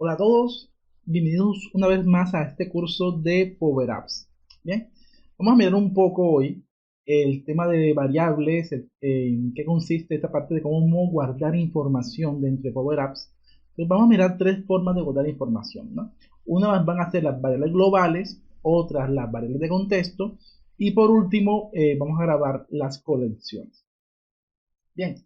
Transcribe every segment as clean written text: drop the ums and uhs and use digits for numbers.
Hola a todos, bienvenidos una vez más a este curso de Power Apps. Bien, vamos a mirar un poco hoy el tema de variables, en qué consiste esta parte de cómo guardar información dentro de Power Apps. Entonces vamos a mirar tres formas de guardar información, ¿no? Una van a ser las variables globales, otras las variables de contexto y por último vamos a grabar las colecciones. Bien,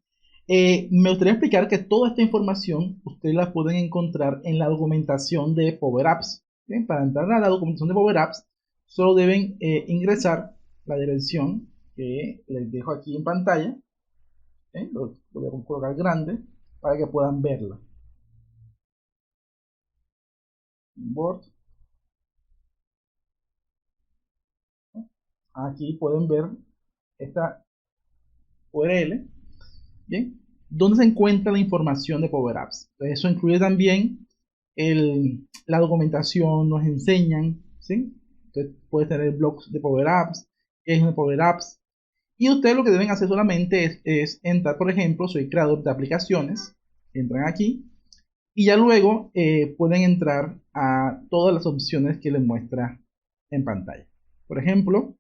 me gustaría explicar que toda esta información ustedes la pueden encontrar en la documentación de Power Apps. Bien, para entrar a la documentación de Power Apps, solo deben ingresar la dirección que les dejo aquí en pantalla. Lo voy a colocar grande para que puedan verla. Word. Aquí pueden ver esta URL. Bien, ¿dónde se encuentra la información de Power Apps? Entonces, eso incluye también la documentación, nos enseñan, ¿sí? Entonces, puede tener blogs de Power Apps, qué es una Power Apps. Y ustedes lo que deben hacer solamente es entrar, por ejemplo, soy creador de aplicaciones, entran aquí, y ya luego pueden entrar a todas las opciones que les muestra en pantalla. Por ejemplo,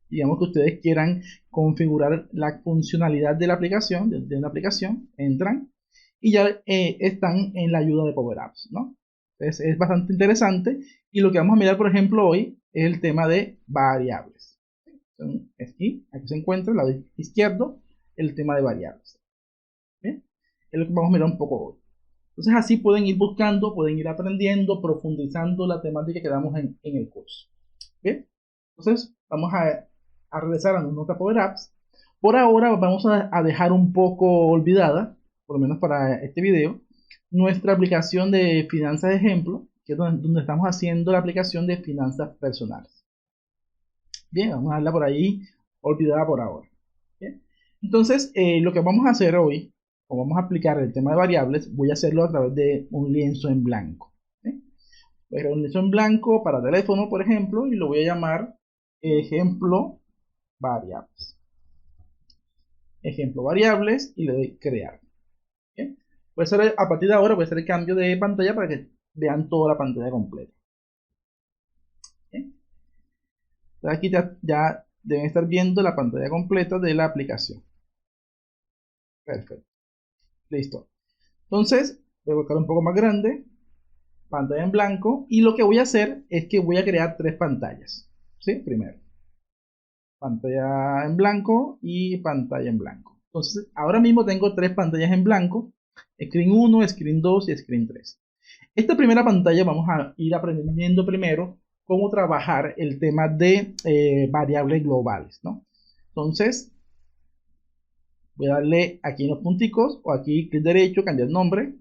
digamos que ustedes quieran configurar la funcionalidad de la aplicación, de una aplicación, entran y ya están en la ayuda de Power Apps, ¿no? Entonces es bastante interesante y lo que vamos a mirar, por ejemplo, hoy es el tema de variables. Entonces, aquí se encuentra, al lado izquierdo, el tema de variables. ¿Bien? Es lo que vamos a mirar un poco hoy. Entonces así pueden ir buscando, pueden ir aprendiendo, profundizando la temática que damos en el curso. ¿Bien? Entonces vamos a regresar a nuestra Power Apps. Por ahora vamos a dejar un poco olvidada, por lo menos para este video, nuestra aplicación de finanzas de ejemplo, que es donde estamos haciendo la aplicación de finanzas personales. Bien, vamos a dejarla por ahí olvidada por ahora. Bien. Entonces, lo que vamos a hacer hoy, o vamos a aplicar el tema de variables, voy a hacerlo a través de un lienzo en blanco. ¿Sí? Voy a crear un lienzo en blanco para teléfono, por ejemplo, y lo voy a llamar ejemplo variables. Ejemplo variables y le doy crear. ¿Bien? Voy a hacer, a partir de ahora voy a hacer el cambio de pantalla para que vean toda la pantalla completa. ¿Bien? Entonces aquí ya deben estar viendo la pantalla completa de la aplicación. Perfecto. Listo. Entonces, voy a colocar un poco más grande, pantalla en blanco, y lo que voy a hacer es que voy a crear tres pantallas. ¿Sí? Primero, pantalla en blanco y pantalla en blanco. Entonces, ahora mismo tengo tres pantallas en blanco, Screen 1, Screen 2 y Screen 3. Esta primera pantalla vamos a ir aprendiendo primero cómo trabajar el tema de variables globales, ¿no? Entonces, voy a darle aquí en los punticos o aquí clic derecho, cambiar nombre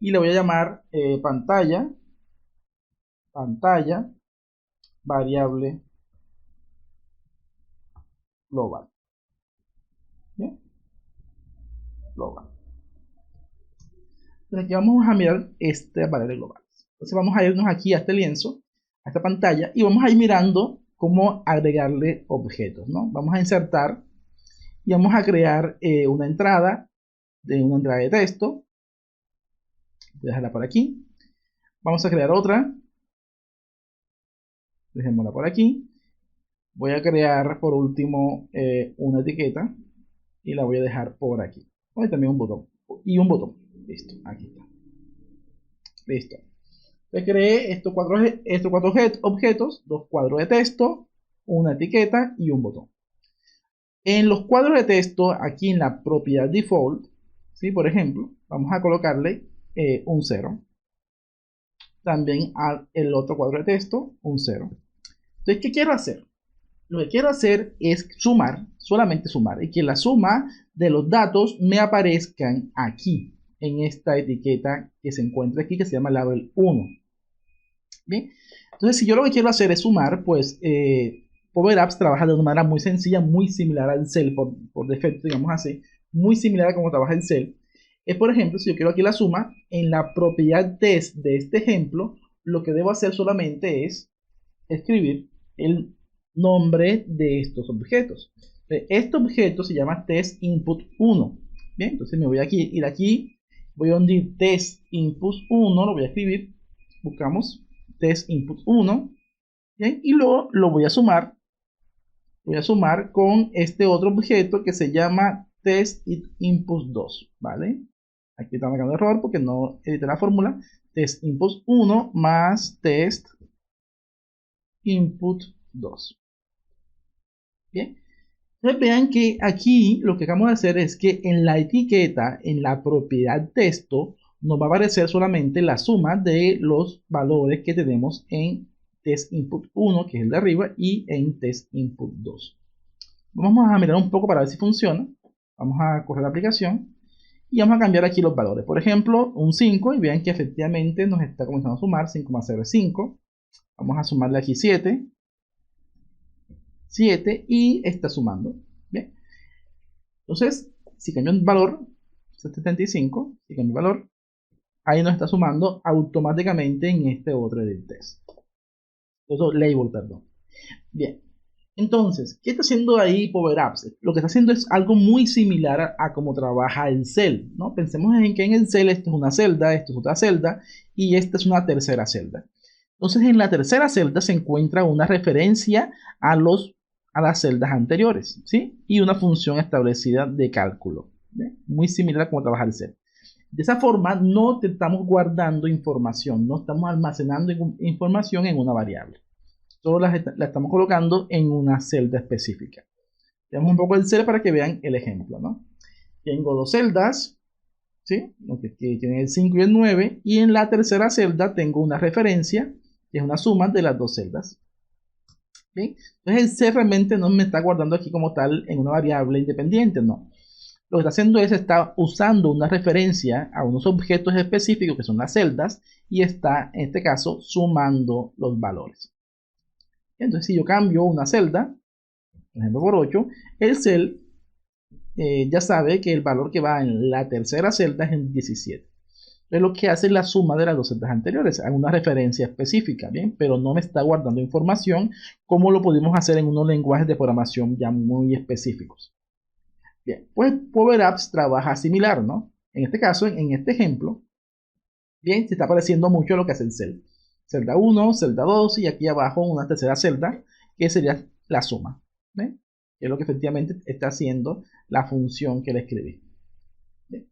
y le voy a llamar pantalla variable global. ¿Bien? Global. Entonces aquí vamos a mirar esta variable global. Entonces vamos a irnos aquí a este lienzo, a esta pantalla, y vamos a ir mirando cómo agregarle objetos, ¿no? Vamos a insertar y vamos a crear una entrada de texto. Voy a dejarla por aquí. Vamos a crear otra. Dejémosla por aquí. Voy a crear por último una etiqueta y la voy a dejar por aquí. Y también un botón. Y un botón. Listo, aquí está. Listo. Le creé estos cuatro objetos, dos cuadros de texto, una etiqueta y un botón. En los cuadros de texto, aquí en la propiedad default, ¿sí? Por ejemplo, vamos a colocarle un 0. También al otro cuadro de texto, un 0. Entonces, ¿qué quiero hacer? Lo que quiero hacer es sumar, solamente sumar, y que la suma de los datos me aparezcan aquí, en esta etiqueta que se encuentra aquí, que se llama label 1. Bien, entonces si yo lo que quiero hacer es sumar, pues Power Apps trabaja de una manera muy sencilla, muy similar al Excel por defecto, digamos así, muy similar a cómo trabaja el Excel. Por ejemplo, si yo quiero aquí la suma, en la propiedad test de este ejemplo, lo que debo hacer solamente es escribir el nombre de estos objetos. Este objeto se llama test input 1. Bien, entonces me voy aquí, ir aquí voy a hundir test input 1, lo voy a escribir, buscamos test input 1, ¿bien? Y luego lo voy a sumar con este otro objeto que se llama test input 2, ¿vale? Aquí está marcando error porque no edité la fórmula. Test input 1 más test input 2. Bien. Entonces vean que aquí lo que acabamos de hacer es que en la etiqueta, en la propiedad texto, nos va a aparecer solamente la suma de los valores que tenemos en test input 1, que es el de arriba, y en test input 2. Vamos a mirar un poco para ver si funciona. Vamos a correr la aplicación y vamos a cambiar aquí los valores. Por ejemplo, un 5, y vean que efectivamente nos está comenzando a sumar. 5 más 0 es 5. Vamos a sumarle aquí 7 y está sumando. Bien. Entonces, si cambio el valor, 75, si cambio el valor, ahí nos está sumando automáticamente en este otro del test. Otro label, perdón. Bien. Entonces, ¿qué está haciendo ahí Power Apps? Lo que está haciendo es algo muy similar a cómo trabaja el cell, ¿no? Pensemos en que en el cell esto es una celda, esto es otra celda y esta es una tercera celda. Entonces, en la tercera celda se encuentra una referencia a las celdas anteriores, ¿sí? Y una función establecida de cálculo, ¿sí? Muy similar a cómo trabaja el cell. De esa forma, no te estamos guardando información, no estamos almacenando información en una variable. Solo la estamos colocando en una celda específica. Veamos un poco el cell para que vean el ejemplo, ¿no? Tengo dos celdas, ¿sí? Que tienen el 5 y el 9, y en la tercera celda tengo una referencia, que es una suma de las dos celdas. ¿Bien? Entonces el cell realmente no me está guardando aquí como tal en una variable independiente, no. Lo que está haciendo es, está usando una referencia a unos objetos específicos que son las celdas, y está, en este caso, sumando los valores. Entonces, si yo cambio una celda, por ejemplo por 8, el cell ya sabe que el valor que va en la tercera celda es en 17. Entonces, lo que hace es la suma de las dos celdas anteriores, a una referencia específica, ¿bien? Pero no me está guardando información como lo pudimos hacer en unos lenguajes de programación ya muy específicos. Bien, pues Power Apps trabaja similar, ¿no? En este caso, en este ejemplo, bien, se está pareciendo mucho a lo que hace el cell. Celda 1, celda 2 y aquí abajo una tercera celda que sería la suma. ¿Ven? Que es lo que efectivamente está haciendo la función que le escribí. ¿Bien?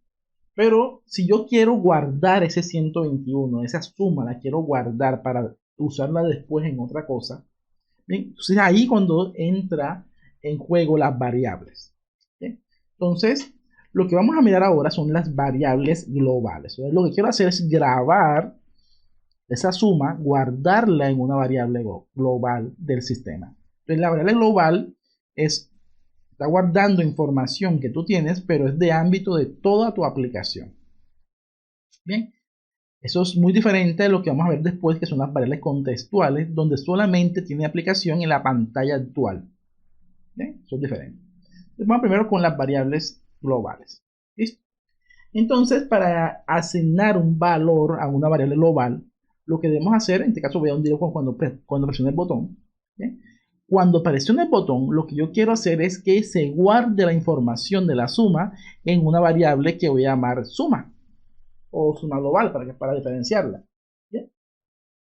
Pero si yo quiero guardar ese 121, esa suma la quiero guardar para usarla después en otra cosa, ¿bien? Entonces ahí cuando entra en juego las variables. ¿Bien? Entonces, lo que vamos a mirar ahora son las variables globales. Entonces, lo que quiero hacer es grabar esa suma, guardarla en una variable global del sistema. Entonces, la variable global está guardando información que tú tienes, pero es de ámbito de toda tu aplicación. Bien, eso es muy diferente de lo que vamos a ver después, que son las variables contextuales, donde solamente tiene aplicación en la pantalla actual. Bien, eso es diferente. Entonces, vamos primero con las variables globales. ¿Listo? Entonces, para asignar un valor a una variable global, lo que debemos hacer, en este caso voy a hundir cuando presione el botón. ¿Bien? Cuando presione el botón, lo que yo quiero hacer es que se guarde la información de la suma en una variable que voy a llamar suma o suma global para diferenciarla. ¿Bien?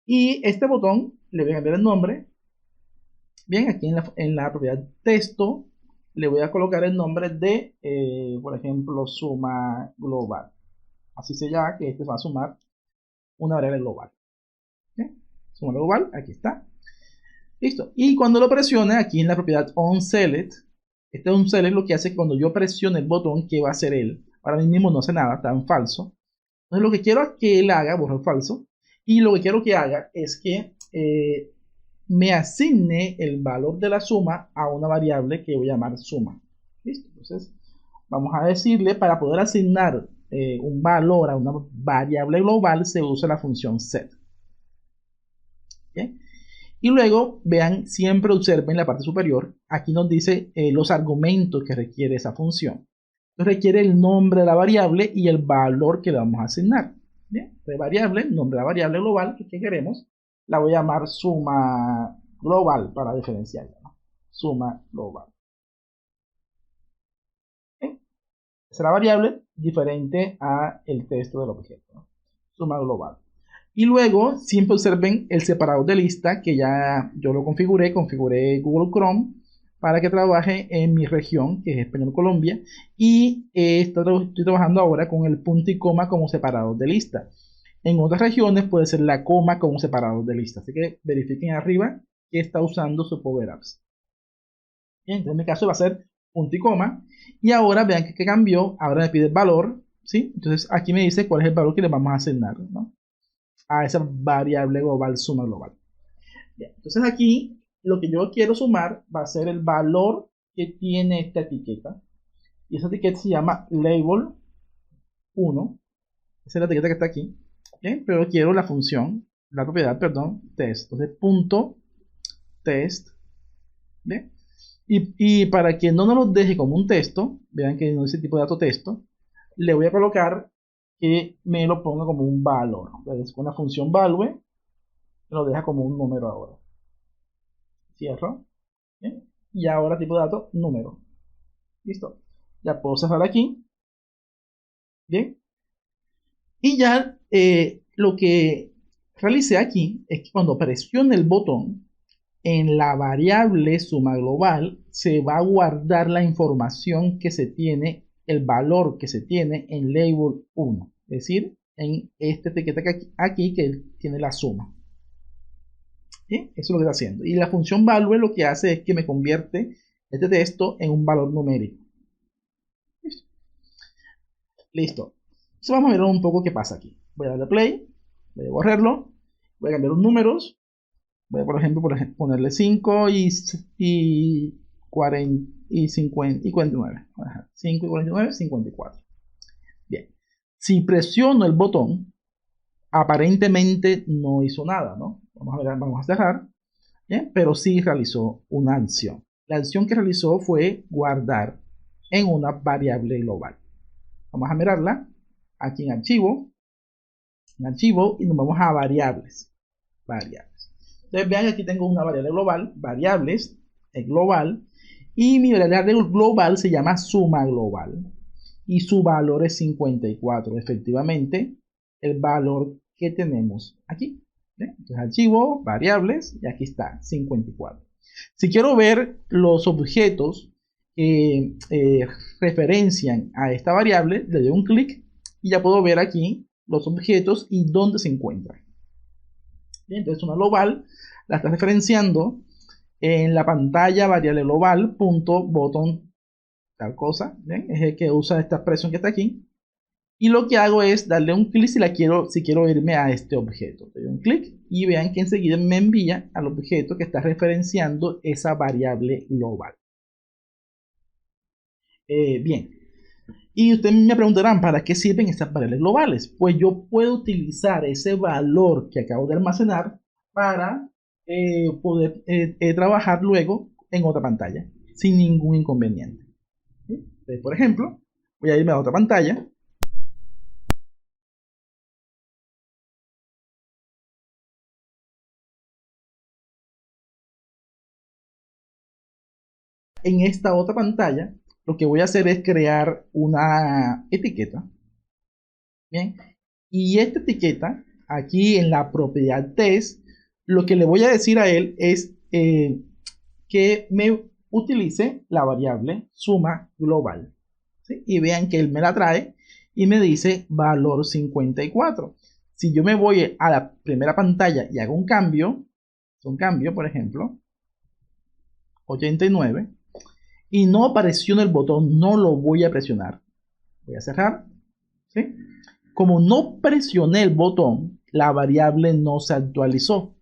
Y este botón le voy a cambiar el nombre. Bien, aquí en la propiedad texto le voy a colocar el nombre de, por ejemplo, suma global. Así se llama, que este va a sumar una variable global. ¿Okay? Suma global, aquí está. Listo. Y cuando lo presione, aquí en la propiedad onSelect, este onSelect lo que hace es que cuando yo presione el botón, ¿qué va a hacer él? Ahora mismo no hace nada, está en falso. Entonces lo que quiero que él haga, borrar falso, y lo que quiero que haga es que me asigne el valor de la suma a una variable que voy a llamar suma. ¿Listo? Entonces vamos a decirle, para poder asignar un valor a una variable global, se usa la función set. ¿Okay? Y luego, vean, siempre observen la parte superior, aquí nos dice los argumentos que requiere esa función. Entonces requiere el nombre de la variable y el valor que le vamos a asignar. ¿Bien? Entonces, variable, nombre de la variable global que queremos, la voy a llamar suma global para diferenciarla, ¿no? Suma global. ¿Bien? Esa es la variable, diferente a el texto del objeto, ¿no? Suma global. Y luego siempre observen el separador de lista que ya yo lo configuré Google Chrome para que trabaje en mi región, que es Español Colombia, y estoy trabajando ahora con el punto y coma como separador de lista. En otras regiones puede ser la coma como separador de lista, así que verifiquen arriba que está usando su Power Apps. Bien, entonces en mi caso va a ser punto y coma, y ahora vean que cambió, ahora me pide el valor, ¿sí? Entonces aquí me dice cuál es el valor que le vamos a asignar, ¿no? A esa variable global, suma global. Bien, entonces aquí lo que yo quiero sumar va a ser el valor que tiene esta etiqueta. Y esa etiqueta se llama label 1. Esa es la etiqueta que está aquí. ¿Bien? Pero quiero la función, la propiedad, perdón, test. Entonces, punto test. ¿Bien? Y para que no nos lo deje como un texto, vean que no dice tipo de dato texto, le voy a colocar que me lo ponga como un valor. Entonces, con la función value, me lo deja como un número ahora. Cierro. ¿Bien? Y ahora tipo de dato, número. Listo. Ya puedo cerrar aquí. Bien. Y ya lo que realicé aquí es que cuando presione el botón, en la variable suma global se va a guardar la información que se tiene, el valor que se tiene en label 1. Es decir, en esta etiqueta que aquí que tiene la suma. ¿Bien? Eso es lo que está haciendo. Y la función value lo que hace es que me convierte este texto en un valor numérico. Listo. Listo. Entonces vamos a ver un poco qué pasa aquí. Voy a darle play, voy a borrarlo, voy a cambiar los números, voy a, por ejemplo, ponerle 5 y 40 y 50 y 49. Ajá. 5 y 49, 54. Bien. Si presiono el botón, aparentemente no hizo nada, ¿no? Vamos a ver, vamos a cerrar. Bien, pero sí realizó una acción. La acción que realizó fue guardar en una variable global. Vamos a mirarla aquí en archivo, y nos vamos a variables. Entonces vean que aquí tengo una variable global, variables, global, y mi variable global se llama suma global. Y su valor es 54, efectivamente, el valor que tenemos aquí. Entonces archivo, variables, y aquí está, 54. Si quiero ver los objetos que referencian a esta variable, le doy un clic y ya puedo ver aquí los objetos y dónde se encuentran. Bien, entonces una global la está referenciando en la pantalla variable global punto botón tal cosa. ¿Bien? Es el que usa esta expresión que está aquí. Y lo que hago es darle un clic si quiero irme a este objeto. Le doy un clic y vean que enseguida me envía al objeto que está referenciando esa variable global. Bien. Y ustedes me preguntarán, ¿para qué sirven estas variables globales? Pues yo puedo utilizar ese valor que acabo de almacenar para poder trabajar luego en otra pantalla sin ningún inconveniente. ¿Sí? Entonces, por ejemplo, voy a irme a otra pantalla. En esta otra pantalla, lo que voy a hacer es crear una etiqueta. Bien. Y esta etiqueta, aquí en la propiedad test, lo que le voy a decir a él es que me utilice la variable suma global. ¿Sí? Y vean que él me la trae y me dice valor 54. Si yo me voy a la primera pantalla y hago un cambio, por ejemplo, 89, y no presiono el botón, no lo voy a presionar. Voy a cerrar. ¿Sí? Como no presioné el botón, la variable no se actualizó.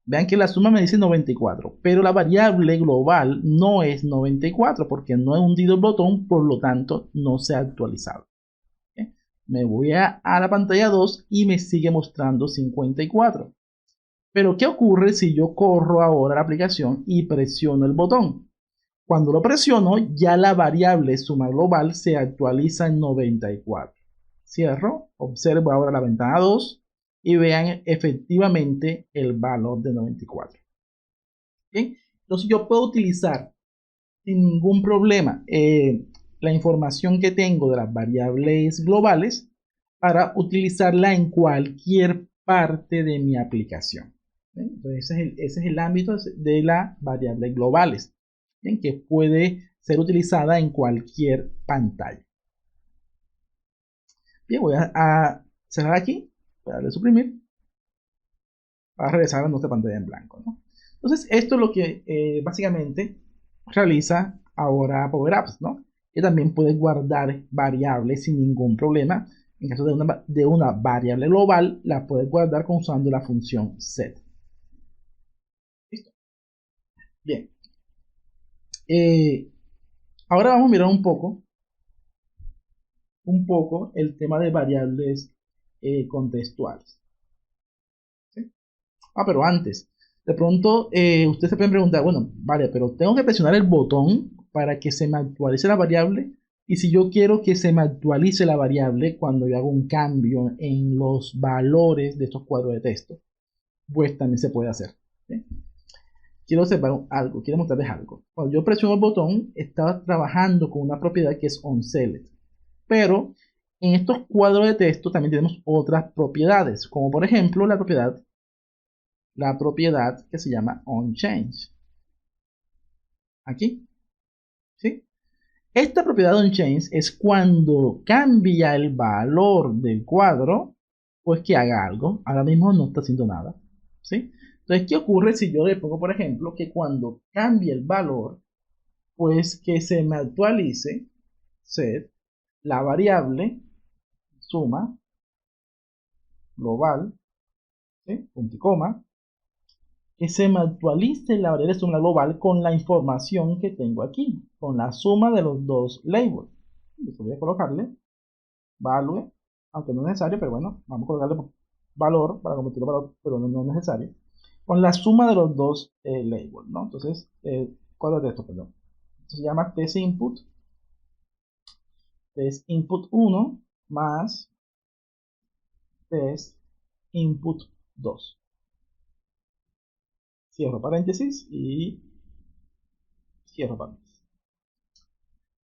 Vean que la suma me dice 94, pero la variable global no es 94 porque no he hundido el botón, por lo tanto no se ha actualizado. ¿Okay? Me voy a la pantalla 2 y me sigue mostrando 54. Pero ¿qué ocurre si yo corro ahora la aplicación y presiono el botón? Cuando lo presiono, ya la variable suma global se actualiza en 94. Cierro, observo ahora la ventana 2 y vean efectivamente el valor de 94. ¿Bien? Entonces yo puedo utilizar sin ningún problema la información que tengo de las variables globales para utilizarla en cualquier parte de mi aplicación. ¿Bien? Entonces ese es el ámbito de las variables globales, ¿bien? Que puede ser utilizada en cualquier pantalla. Bien, voy a cerrar aquí, voy a darle a suprimir para regresar a nuestra pantalla en blanco, ¿no? Entonces esto es lo que básicamente realiza ahora Power Apps, ¿no? Que también puedes guardar variables sin ningún problema. En caso de una variable global, la puedes guardar usando la función set. ¿Listo? Bien. Ahora vamos a mirar un poco el tema de variables contextuales. ¿Sí? Pero antes, de pronto ustedes se pueden preguntar, bueno, vale, pero tengo que presionar el botón para que se me actualice la variable. Y si yo quiero que se me actualice la variable cuando yo hago un cambio en los valores de estos cuadros de texto, pues también se puede hacer. ¿Sí? Quiero observar algo, quiero mostrarles algo. Cuando yo presiono el botón, estaba trabajando con una propiedad que es onSelect. Pero en estos cuadros de texto también tenemos otras propiedades, como por ejemplo la propiedad que se llama onChange. Aquí, ¿sí? Esta propiedad onChange es cuando cambia el valor del cuadro, pues que haga algo. Ahora mismo no está haciendo nada, ¿sí? Entonces, ¿qué ocurre si yo le pongo, por ejemplo, que cuando cambie el valor, pues que se me actualice set la variable suma global, ¿sí? Punto y coma, que se me actualice la variable suma global con la información que tengo aquí, con la suma de los dos labels. Entonces voy a colocarle value, aunque no es necesario, pero bueno, vamos a colocarle valor para convertirlo en valor, pero no es necesario, con la suma de los dos labels, ¿no? Entonces, cuadro de texto, perdón. Se llama test input 1 más test input 2. Cierro paréntesis y cierro paréntesis.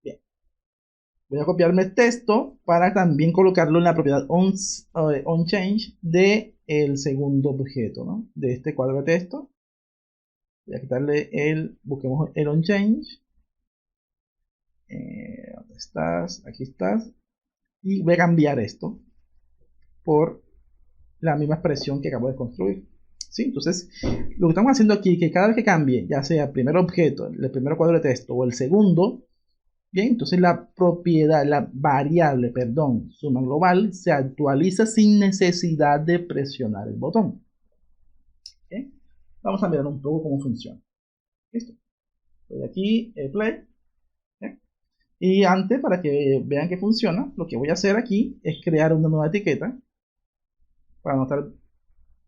Bien. Voy a copiarme el texto para también colocarlo en la propiedad onChange de el segundo objeto, ¿no? De este cuadro de texto. Voy a quitarle busquemos el onChange. ¿Dónde estás? Aquí estás. Y voy a cambiar esto por la misma expresión que acabo de construir. ¿Sí? Entonces, lo que estamos haciendo aquí es que cada vez que cambie, ya sea el primer objeto, el primer cuadro de texto o el segundo, bien, entonces la propiedad, la variable, perdón, suma global se actualiza sin necesidad de presionar el botón. ¿Okay? Vamos a mirar un poco cómo funciona. ¿Listo? Voy aquí, play. ¿Okay? Y antes, para que vean que funciona, lo que voy a hacer aquí es crear una nueva etiqueta para no estar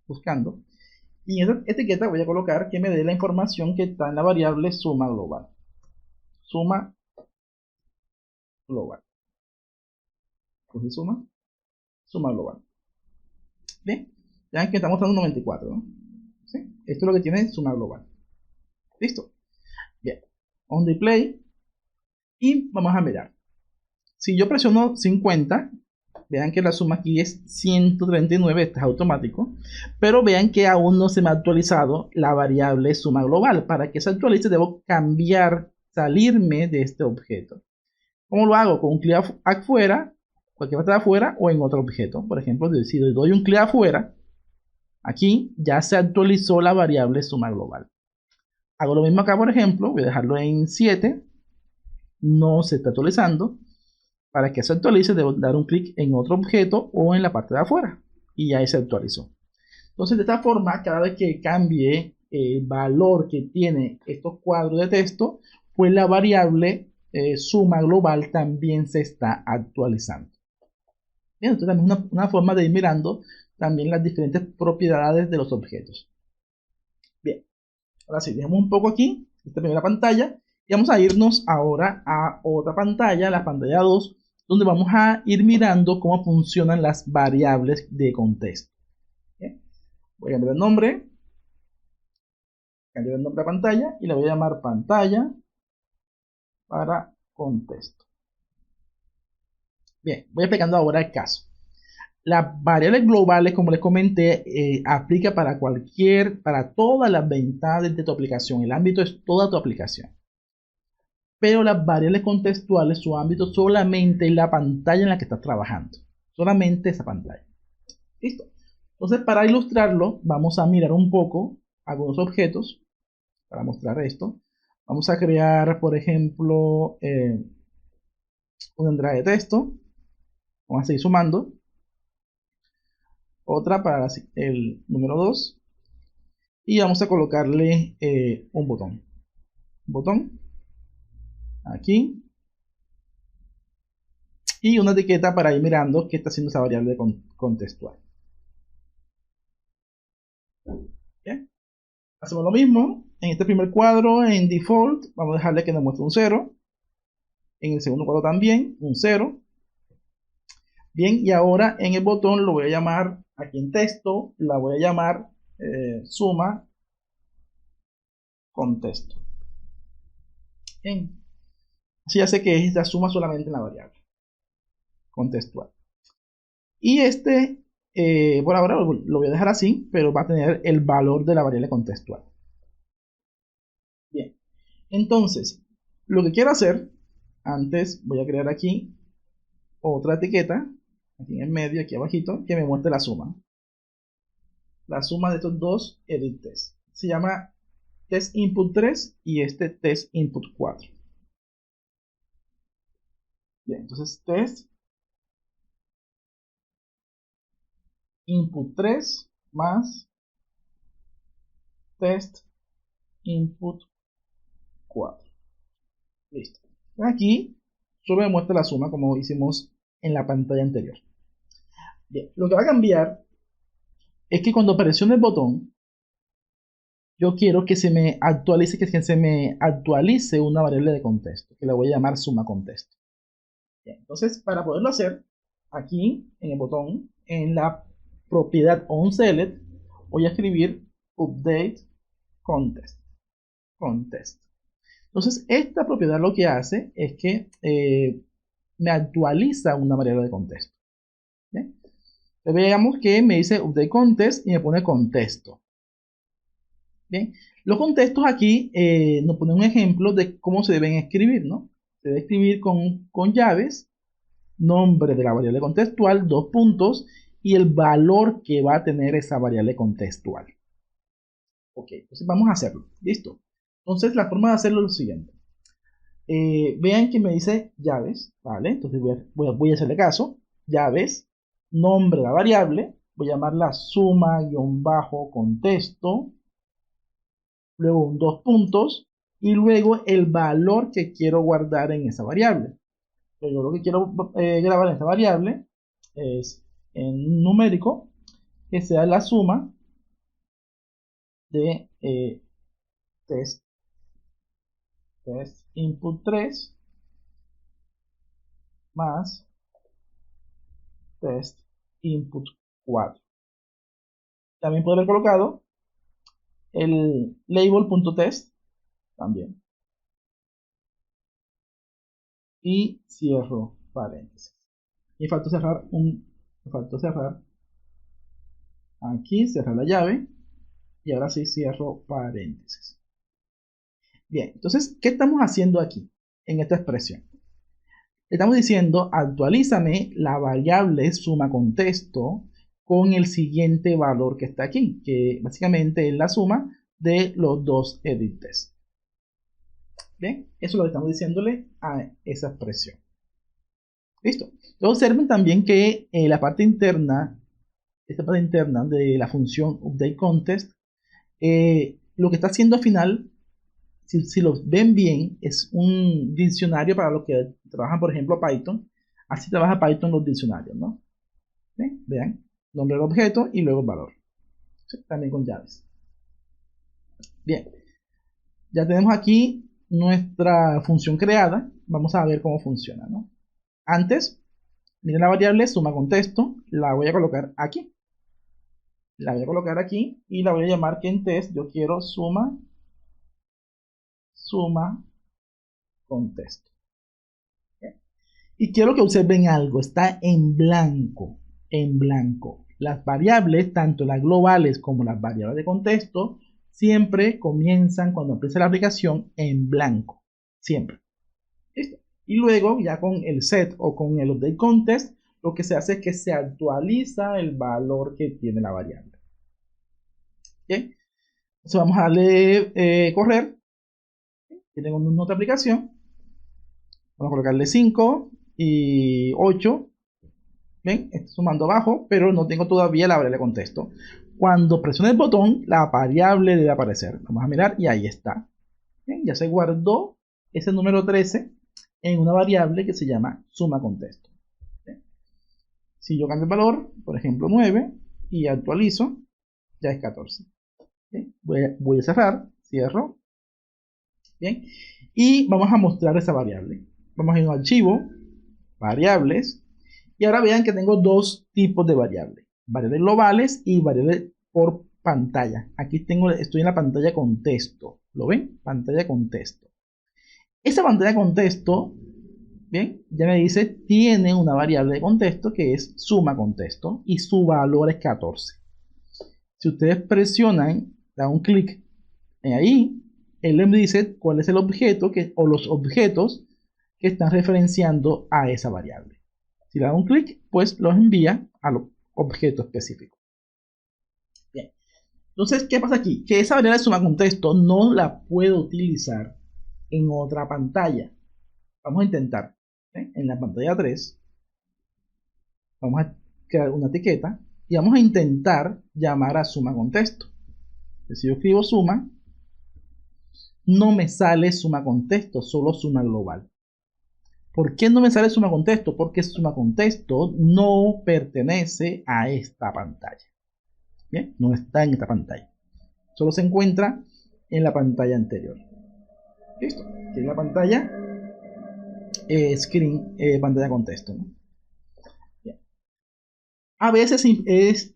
buscando. Y en esa etiqueta voy a colocar que me dé la información que está en la variable suma global. Suma global. Cogí suma global. Bien, vean que está mostrando 94, ¿no? ¿Sí? Esto es lo que tiene suma global. ¿Listo? Bien. On display. Y vamos a mirar. Si yo presiono 50, vean que la suma aquí es 139, este es automático. Pero vean que aún no se me ha actualizado la variable suma global. Para que se actualice debo cambiar, salirme de este objeto. ¿Cómo lo hago? Con un clic afuera, cualquier parte de afuera o en otro objeto. Por ejemplo, si doy un clic afuera, aquí ya se actualizó la variable suma global. Hago lo mismo acá, por ejemplo, voy a dejarlo en 7. No se está actualizando. Para que se actualice, debo dar un clic en otro objeto o en la parte de afuera. Y ya se actualizó. Entonces, de esta forma, cada vez que cambie el valor que tiene estos cuadros de texto, pues la variable suma global también se está actualizando. Bien, entonces también es una forma de ir mirando también las diferentes propiedades de los objetos. Bien, ahora sí, dejemos un poco aquí, esta primera pantalla, y vamos a irnos ahora a otra pantalla, la pantalla 2, donde vamos a ir mirando cómo funcionan las variables de contexto. Bien, voy a cambiar el nombre, cambiar el nombre a pantalla y la voy a llamar pantalla para contexto. Bien, voy explicando ahora el caso. Las variables globales, como les comenté, aplica para todas las ventanas de tu aplicación. El ámbito es toda tu aplicación. Pero las variables contextuales, su ámbito solamente es la pantalla en la que estás trabajando. Solamente esa pantalla. Listo. Entonces, para ilustrarlo, vamos a mirar un poco algunos objetos para mostrar esto. Vamos a crear, por ejemplo, una entrada de texto. Vamos a seguir sumando. Otra para el número 2. Y vamos a colocarle un botón. Un botón. Aquí. Y una etiqueta para ir mirando qué está haciendo esa variable contextual. ¿Bien? Hacemos lo mismo. En este primer cuadro, en default, vamos a dejarle que nos muestre un 0. En el segundo cuadro también, un 0. Bien, y ahora en el botón lo voy a llamar, aquí en texto, la voy a llamar suma contexto. Bien. Así hace que esta suma solamente en la variable contextual. Y por ahora lo voy a dejar así, pero va a tener el valor de la variable contextual. Bien, entonces, lo que quiero hacer, antes voy a crear aquí otra etiqueta, aquí en el medio, aquí abajito, que me muestre la suma. La suma de estos dos edit test. Se llama test input 3 y este test input 4. Bien, entonces test input 3 más test input 4. Listo. Aquí solo me muestra la suma como hicimos en la pantalla anterior. Bien, lo que va a cambiar es que cuando presione el botón, yo quiero que se me actualice una variable de contexto, que la voy a llamar suma contexto. Bien, entonces, para poderlo hacer, aquí en el botón, en la propiedad onSelect, voy a escribir update context. Entonces, esta propiedad lo que hace es que me actualiza una variable de contexto. ¿Bien? Veamos que me dice update context y me pone contexto. Bien, los contextos aquí nos ponen un ejemplo de cómo se deben escribir, ¿no? Se debe escribir con llaves, nombre de la variable contextual, 2 puntos, y el valor que va a tener esa variable contextual. Ok, entonces vamos a hacerlo. Listo. Entonces la forma de hacerlo es lo siguiente. Vean que me dice llaves, ¿vale? Entonces voy a hacerle caso. Llaves, nombre de la variable, voy a llamarla suma-contexto, luego un 2 puntos, y luego el valor que quiero guardar en esa variable. Yo lo que quiero grabar en esta variable es en un numérico que sea la suma de test input 3 más test input 4. También puedo haber colocado el label.test también. Y cierro paréntesis. Me falta cerrar aquí, cerrar la llave. Y ahora sí cierro paréntesis. Bien, entonces, ¿qué estamos haciendo aquí en esta expresión? Estamos diciendo, actualízame la variable suma contexto con el siguiente valor que está aquí, que básicamente es la suma de los dos edit tests. Bien, eso es lo que estamos diciéndole a esa expresión. Listo. Observen también que esta parte interna de la función updateContest, lo que está haciendo al final, si lo ven bien, es un diccionario para los que trabajan, por ejemplo, Python. Así trabaja Python los diccionarios, ¿no? ¿Ven? Vean, nombre del objeto y luego el valor. ¿Sí? También con llaves. Bien, ya tenemos aquí nuestra función creada. Vamos a ver cómo funciona, ¿no? Antes, miren la variable suma contexto, la voy a colocar aquí. La voy a colocar aquí y la voy a llamar que en test yo quiero suma contexto. ¿Okay? Y quiero que observen algo, está en blanco, en blanco. Las variables, tanto las globales como las variables de contexto, siempre comienzan cuando empieza la aplicación en blanco, siempre. ¿Listo? Y luego ya con el set o con el update context, lo que se hace es que se actualiza el valor que tiene la variable. ¿Bien? Entonces vamos a darle correr. Tengo una otra aplicación. Vamos a colocarle 5 y 8. ¿Ven? Estoy sumando abajo, pero no tengo todavía la variable de contexto. Cuando presione el botón, la variable debe aparecer. Vamos a mirar y ahí está. ¿Bien? Ya se guardó ese número 13 en una variable que se llama suma contexto. ¿Bien? Si yo cambio el valor, por ejemplo 9, y actualizo, ya es 14. ¿Bien? Voy a cerrar, cierro. Bien, y vamos a mostrar esa variable. Vamos a ir a un archivo, variables, y ahora vean que tengo dos tipos de variables: variables globales y variables por pantalla. Aquí estoy en la pantalla contexto. ¿Lo ven? Pantalla contexto. Esa pantalla contexto, bien, ya me dice, tiene una variable de contexto que es suma contexto y su valor es 14. Si ustedes presionan, dan un clic ahí, él me dice cuál es el objeto o los objetos que están referenciando a esa variable. Si le da un clic, pues los envía al objeto específico. Bien. Entonces, ¿qué pasa aquí? Que esa variable de suma contexto no la puedo utilizar en otra pantalla. Vamos a intentar. En la pantalla 3, vamos a crear una etiqueta y vamos a intentar llamar a suma contexto. Si yo escribo suma, no me sale suma contexto, solo suma global. ¿Por qué no me sale suma contexto? Porque suma contexto no pertenece a esta pantalla. Bien, no está en esta pantalla. Solo se encuentra en la pantalla anterior. Listo. Aquí en la pantalla pantalla contexto, ¿no? Bien. A veces es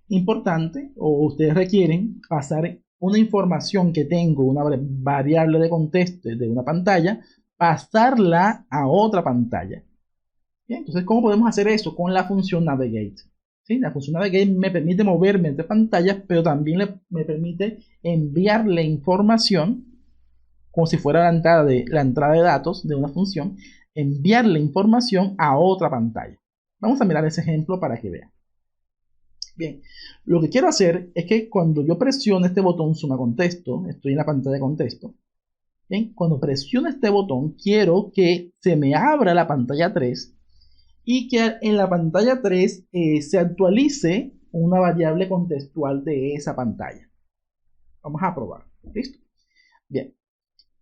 importante, o ustedes requieren pasar una información que tengo, una variable de contexto de una pantalla, pasarla a otra pantalla. Bien, entonces, ¿cómo podemos hacer eso? Con la función navigate. ¿Sí? La función navigate me permite moverme entre pantallas, pero también me permite enviarle información, como si fuera la entrada de datos de una función, enviarle información a otra pantalla. Vamos a mirar ese ejemplo para que vean. Bien, lo que quiero hacer es que cuando yo presiono este botón suma contexto, estoy en la pantalla de contexto. Bien, cuando presiono este botón, quiero que se me abra la pantalla 3 y que en la pantalla 3 se actualice una variable contextual de esa pantalla. Vamos a probar. ¿Listo? Bien.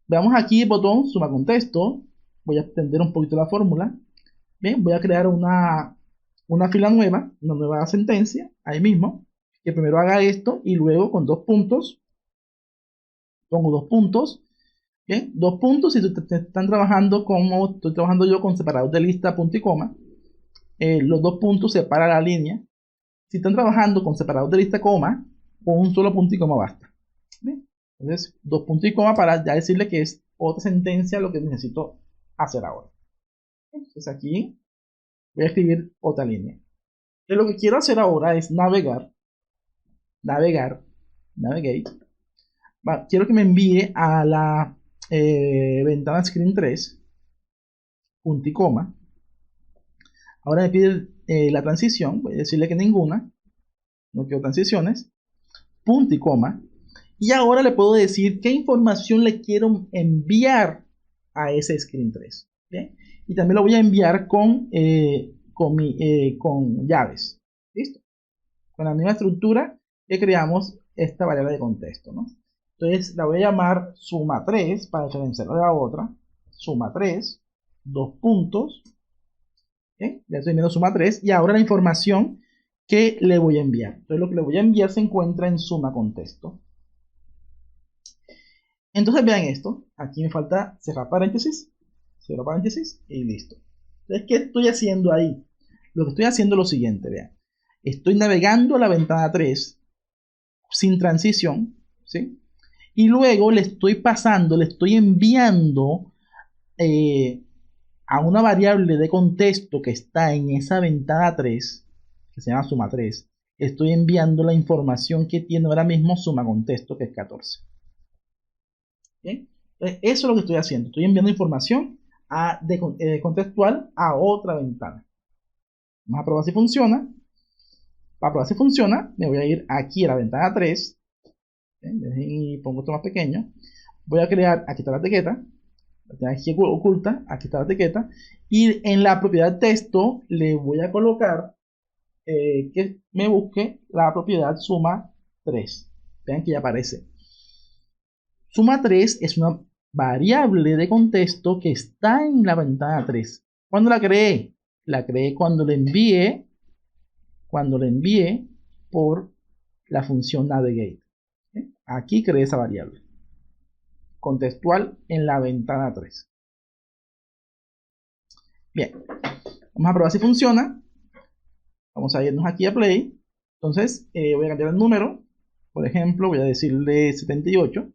Veamos aquí el botón suma contexto. Voy a extender un poquito la fórmula. Bien, voy a crear una fila nueva, una nueva sentencia, ahí mismo, que primero haga esto y luego con dos puntos, pongo dos puntos. Bien, dos puntos. Si están trabajando como estoy trabajando yo, con separador de lista, punto y coma, los dos puntos separan la línea. Si están trabajando con separador de lista, coma, con un solo punto y coma basta. ¿Bien? Entonces, dos puntos y coma para ya decirle que es otra sentencia lo que necesito hacer ahora. Entonces aquí voy a escribir otra línea. Y lo que quiero hacer ahora es navegate. Quiero que me envíe a la ventana screen 3, punto y coma. Ahora me pide la transición, voy a decirle que ninguna, no quiero transiciones, punto y coma. Y ahora le puedo decir qué información le quiero enviar a ese screen 3. ¿Bien? Y también lo voy a enviar con llaves. ¿Listo? Con la misma estructura que creamos esta variable de contexto, ¿no? Entonces la voy a llamar suma 3 para diferenciar de la otra. Suma 3, dos puntos. ¿Okay? Ya estoy viendo suma 3 y ahora la información que le voy a enviar. Entonces lo que le voy a enviar se encuentra en suma contexto. Entonces vean esto. Aquí me falta cerrar paréntesis. Cierro paréntesis y listo. Entonces, ¿qué estoy haciendo ahí? Lo que estoy haciendo es lo siguiente, vean. Estoy navegando a la ventana 3 sin transición, ¿sí? Y luego le estoy pasando, le estoy enviando a una variable de contexto que está en esa ventana 3, que se llama suma 3, estoy enviando la información que tiene ahora mismo suma contexto, que es 14. ¿Bien? Entonces, eso es lo que estoy haciendo. Estoy enviando información contextual a otra ventana. Vamos a probar si funciona. Para probar si funciona, me voy a ir aquí a la ventana 3. Y pongo esto más pequeño. Voy a crear, aquí está la etiqueta. La tengo aquí oculta, aquí está la etiqueta. Y en la propiedad texto le voy a colocar que me busque la propiedad suma 3. Vean que ya aparece. Suma 3 es una variable de contexto que está en la ventana 3. ¿Cuándo la creé? La creé cuando le envié por la función navigate. Aquí creé esa variable contextual en la ventana 3. Bien, vamos a probar si funciona. Vamos a irnos aquí a Play. Entonces voy a cambiar el número. Por ejemplo, voy a decirle 78.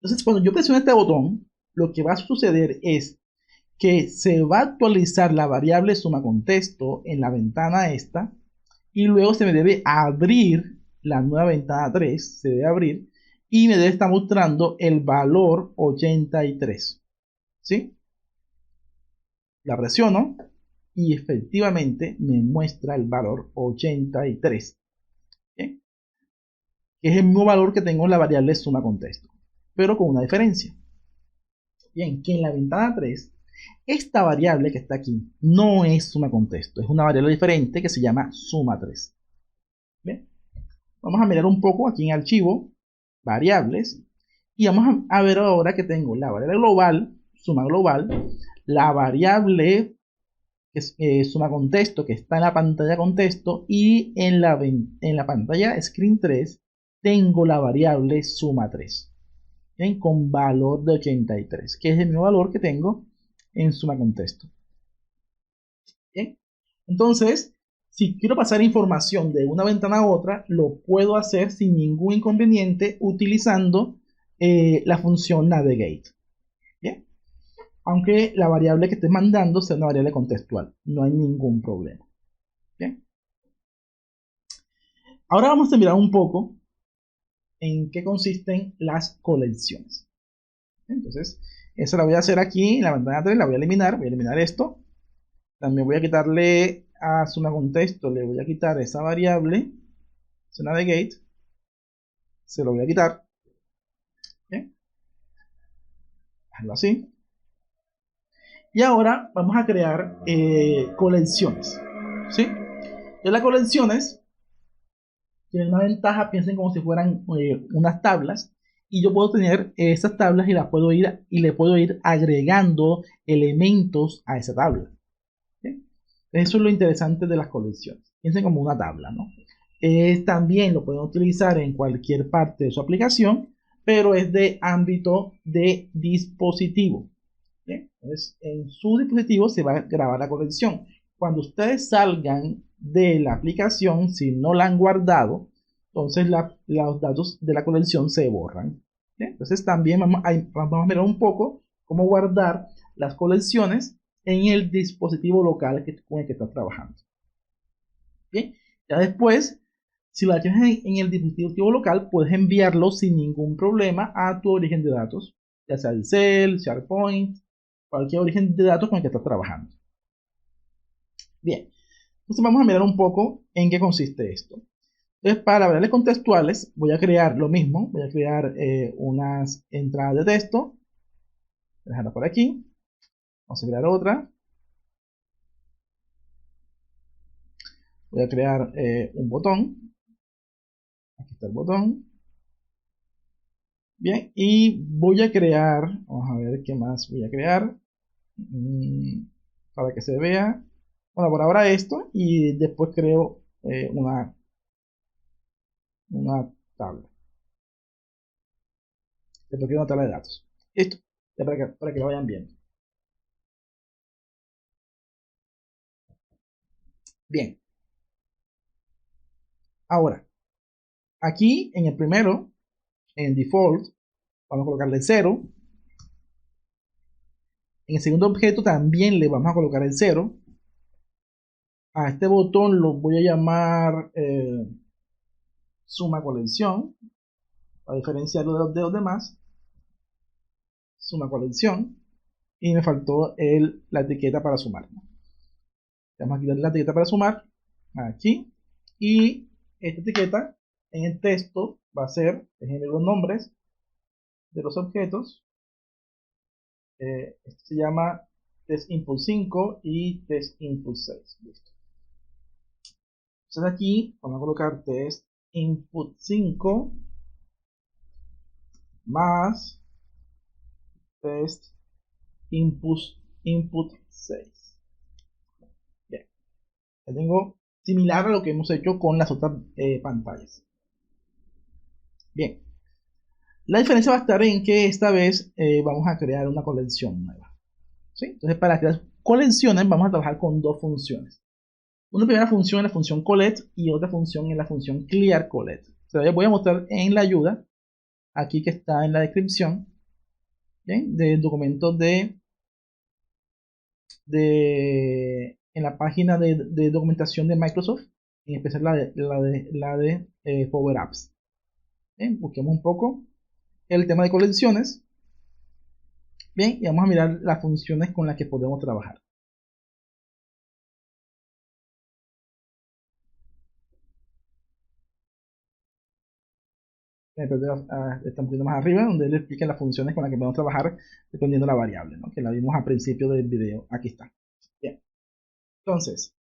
Entonces, cuando yo presiono este botón, lo que va a suceder es que se va a actualizar la variable suma contexto en la ventana esta, y luego se me debe abrir la nueva ventana 3, se debe abrir, y me debe estar mostrando el valor 83. ¿Sí? La presiono y efectivamente me muestra el valor 83. ¿Sí? Que es el mismo valor que tengo en la variable suma contexto, pero con una diferencia. Bien, que en la ventana 3, esta variable que está aquí no es suma contexto, es una variable diferente que se llama suma 3. Bien, vamos a mirar un poco aquí en archivo, variables, y vamos a ver ahora que tengo la variable global, suma global, la variable que es suma contexto que está en la pantalla contexto, y en la pantalla screen 3 tengo la variable suma 3. ¿Bien? Con valor de 83, que es el mismo valor que tengo en suma contexto. ¿Bien? Entonces, si quiero pasar información de una ventana a otra, lo puedo hacer sin ningún inconveniente utilizando la función navigate. ¿Bien? Aunque la variable que esté mandando sea una variable contextual, no hay ningún problema. ¿Bien? Ahora vamos a mirar un poco en qué consisten las colecciones. Entonces, eso la voy a hacer aquí en la ventana 3, la voy a eliminar esto. También voy a quitarle a suma contexto, le voy a quitar esa variable, ese navigate, se lo voy a quitar. ¿Bien? Hazlo así. Y ahora vamos a crear colecciones. ¿Sí? Y las colecciones tienen una ventaja, piensen como si fueran unas tablas, y yo puedo tener esas tablas y le puedo ir agregando elementos a esa tabla. ¿Sí? Eso es lo interesante de las colecciones. Piensen como una tabla, ¿no? También lo pueden utilizar en cualquier parte de su aplicación, pero es de ámbito de dispositivo. ¿Bien? Entonces, en su dispositivo se va a grabar la colección. Cuando ustedes salgan de la aplicación, si no la han guardado, entonces los datos de la colección se borran. ¿Bien? Entonces también vamos a mirar un poco cómo guardar las colecciones en el dispositivo local con el que estás trabajando. Bien, ya después, si lo tienes en el dispositivo local, puedes enviarlo sin ningún problema a tu origen de datos, ya sea el Excel, SharePoint, cualquier origen de datos con el que estás trabajando. Bien, entonces vamos a mirar un poco en qué consiste esto. Entonces, para variables contextuales, voy a crear lo mismo, voy a crear unas entradas de texto, voy a dejarla por aquí, vamos a crear otra, voy a crear un botón, aquí está el botón. Bien, y voy a crear, vamos a ver qué más voy a crear para que se vea. Bueno, por ahora esto, y después creo una tabla. Después creo una tabla de datos. Esto, ya para que lo vayan viendo. Bien. Ahora, aquí en el primero, en default, vamos a colocarle 0. En el segundo objeto también le vamos a colocar el 0. A este botón lo voy a llamar suma colección, para diferenciarlo de los demás. Suma colección. Y me faltó la etiqueta para sumar. Vamos a quitar la etiqueta para sumar. Aquí. Y esta etiqueta en el texto va a ser, déjenme los nombres de los objetos. Esto se llama test input 5 y test input 6. Listo. Entonces aquí vamos a colocar test input 5 más test input 6. Bien. Ya tengo similar a lo que hemos hecho con las otras pantallas. Bien. La diferencia va a estar en que esta vez vamos a crear una colección nueva. ¿Sí? Entonces, para crear colecciones vamos a trabajar con dos funciones. Una primera función es la función collect y otra función es la función clear collect. Se la voy a mostrar en la ayuda, aquí que está en la descripción, ¿bien? Del documento en la página de documentación de Microsoft, en especial la de Power Apps. Bien, busquemos un poco el tema de colecciones. Bien, y vamos a mirar las funciones con las que podemos trabajar. Está un poquito más arriba, donde él explica las funciones con las que podemos trabajar dependiendo de la variable, ¿no? Que la vimos al principio del video. Aquí está. Bien. Entonces,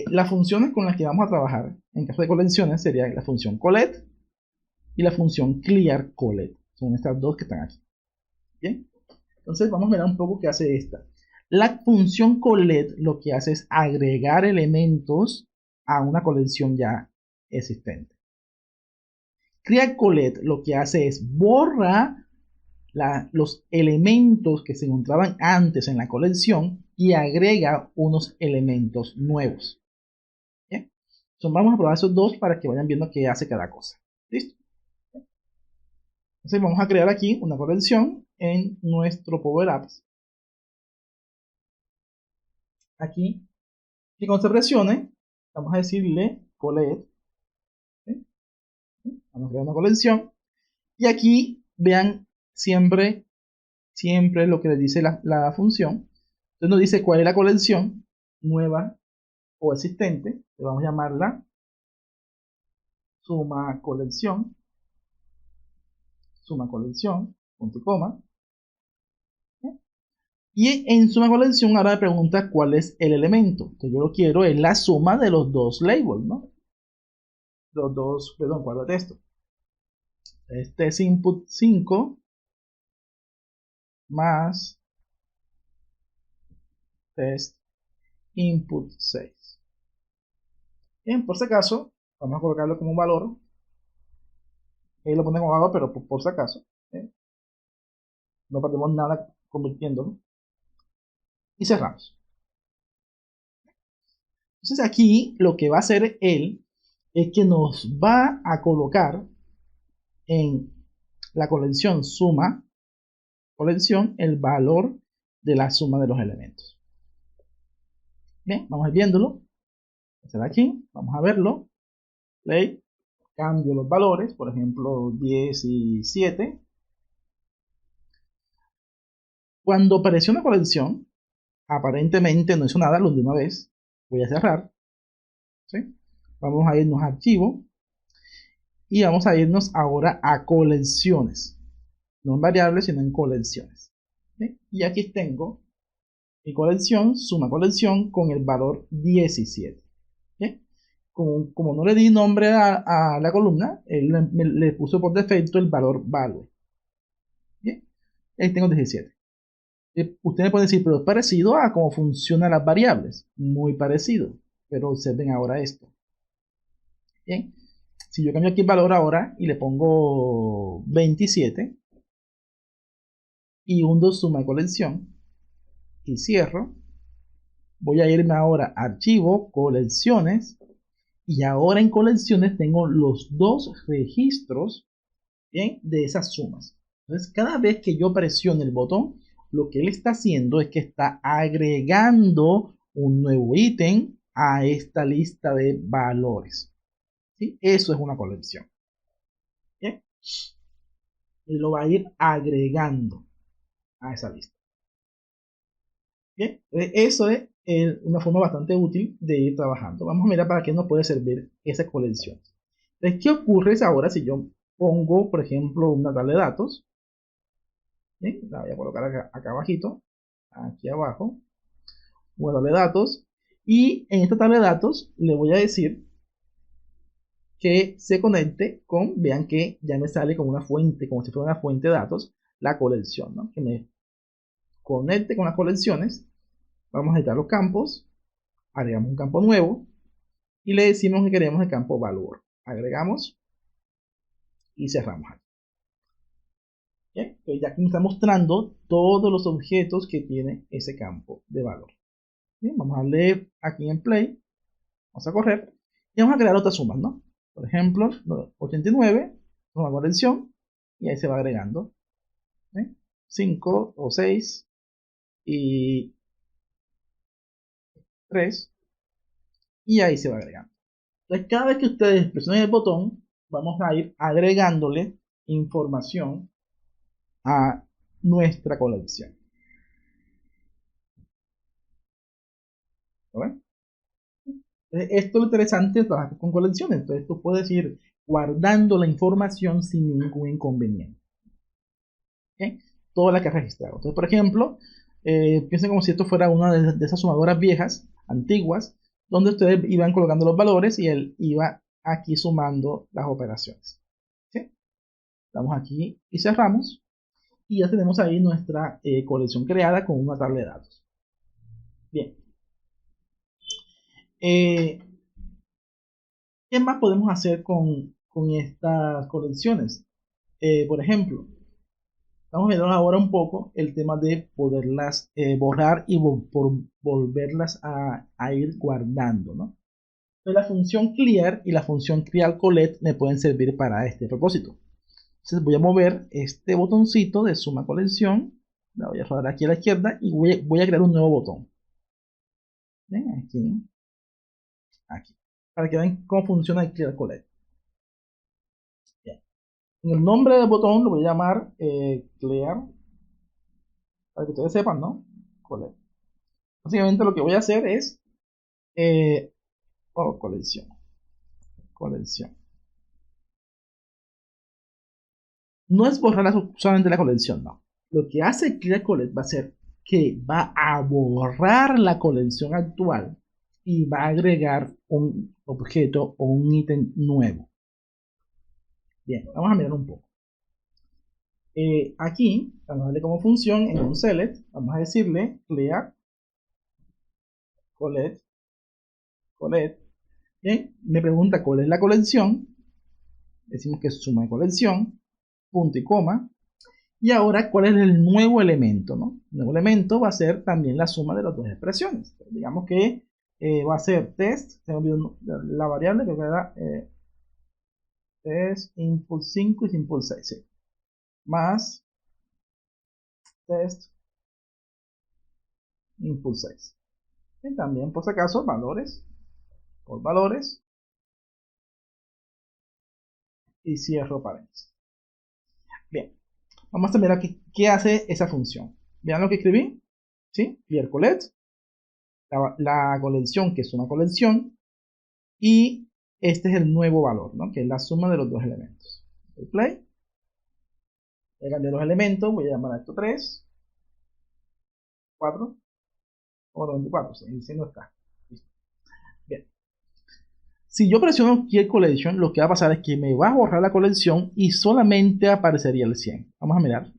las funciones con las que vamos a trabajar en caso de colecciones sería la función collect y la función clear collect. Son estas dos que están aquí. Bien. Entonces, vamos a ver un poco qué hace esta. La función collect lo que hace es agregar elementos a una colección ya existente. Clear collect lo que hace es borra los elementos que se encontraban antes en la colección y agrega unos elementos nuevos. ¿Bien? Entonces vamos a probar esos dos para que vayan viendo qué hace cada cosa. ¿Listo? Entonces vamos a crear aquí una colección en nuestro Power Apps. Aquí, y cuando se presione, vamos a decirle collect. ¿Sí? Vamos a crear una colección. Y aquí vean siempre lo que le dice la función. Entonces nos dice cuál es la colección nueva o existente. Le vamos a llamarla suma colección, punto y coma. Y en suma colección ahora me pregunta cuál es el elemento. Entonces yo lo quiero es la suma de los dos labels, ¿no? Los dos, perdón, cuadro de texto. Este es input 5 más test input 6. Bien, por si acaso, vamos a colocarlo como un valor. Ahí lo ponemos como valor, pero por si acaso. No perdemos nada convirtiéndolo. Y cerramos. Entonces aquí lo que va a hacer él es que nos va a colocar en la colección suma, colección, el valor de la suma de los elementos. Bien, vamos a ir viéndolo. Aquí, vamos a verlo. Play, cambio los valores, por ejemplo 10 y 7. Cuando apareció una colección, aparentemente no hizo nada, lo de una vez. Voy a cerrar. ¿Sí? Vamos a irnos a archivo y vamos a irnos ahora a colecciones, no en variables sino en colecciones. ¿Sí? Y aquí tengo mi colección, suma colección con el valor 17. ¿Sí? Como no le di nombre a la columna, él le puso por defecto el valor value. ¿Sí? Ahí tengo 17. Usted me puede decir, pero es parecido a cómo funcionan las variables. Muy parecido, pero observen ahora esto. Bien, si yo cambio aquí el valor ahora y le pongo 27 y hundo suma de colección y cierro, voy a irme ahora a archivo, colecciones, y ahora en colecciones tengo los dos registros, bien, de esas sumas. Entonces cada vez que yo presione el botón Lo que él está haciendo es que está agregando un nuevo ítem a esta lista de valores. ¿Sí? Eso es una colección. ¿Bien? Y lo va a ir agregando a esa lista. Bien, eso es una forma bastante útil de ir trabajando. Vamos a mirar para qué nos puede servir esa colección. Entonces, ¿qué ocurre ahora si yo pongo, por ejemplo, una tabla de datos? Bien, la voy a colocar acá abajito, aquí abajo, una tabla de datos, y en esta tabla de datos le voy a decir que se conecte con, vean que ya me sale como una fuente, como si fuera una fuente de datos, la colección, ¿no? Que me conecte con las colecciones. Vamos a editar los campos, agregamos un campo nuevo y le decimos que queremos el campo valor. Agregamos y cerramos aquí. ¿Bien? Entonces ya aquí me está mostrando todos los objetos que tiene ese campo de valor. Bien, vamos a leer aquí en play, vamos a correr y vamos a crear otras sumas, ¿no? Por ejemplo, 89, una colección y ahí se va agregando. 5 o 6 y 3 y ahí se va agregando. Entonces cada vez que ustedes presionen el botón vamos a ir agregándole información a nuestra colección. ¿Lo ven? Esto es lo interesante de trabajar con colecciones. Entonces tú puedes ir guardando la información sin ningún inconveniente. ¿Okay? Toda la que has registrado. Entonces, por ejemplo, piensen como si esto fuera una de esas sumadoras viejas, antiguas, donde ustedes iban colocando los valores y él iba aquí sumando las operaciones. ¿Sí? Damos aquí y cerramos. Y ya tenemos ahí nuestra colección creada con una tabla de datos. Bien. ¿Qué más podemos hacer con estas colecciones? Por ejemplo, vamos a ver ahora un poco el tema de poderlas borrar y volverlas a ir guardando, ¿no? Entonces, la función clear y la función clear collect me pueden servir para este propósito. Entonces voy a mover este botoncito de suma colección, la voy a rodar aquí a la izquierda y voy a crear un nuevo botón. ¿Ven? Aquí, para que vean cómo funciona el clear collect. Bien. En el nombre del botón lo voy a llamar clear, para que ustedes sepan, ¿no? Collect. Básicamente lo que voy a hacer es colección. No es borrar solamente la colección, no. Lo que hace Clear Collect va a ser que va a borrar la colección actual y va a agregar un objeto o un ítem nuevo. Bien, vamos a mirar un poco. Aquí, vamos a darle como función en un select, vamos a decirle clear collect. Bien, me pregunta cuál es la colección. Decimos que es suma de colección, punto y coma. Y ahora, ¿cuál es el nuevo elemento? ¿No? El nuevo elemento va a ser también la suma de las dos expresiones. Digamos que va a ser test, se me olvidó la variable que queda test input 5 y input 6, ¿sí? Más test input 6. Y también, por si acaso, valores por valores y cierro paréntesis. Bien, vamos a ver aquí qué hace esa función. Vean lo que escribí, ¿sí? Clear collect, la colección que es una colección, y este es el nuevo valor, ¿no? Que es la suma de los dos elementos. El play, voy a cambiar los elementos, voy a llamar a esto 3, 4 o 24, si no está. Listo. Bien. Si yo presiono Clear Collection, lo que va a pasar es que me va a borrar la colección y solamente aparecería el 100. Vamos a mirar.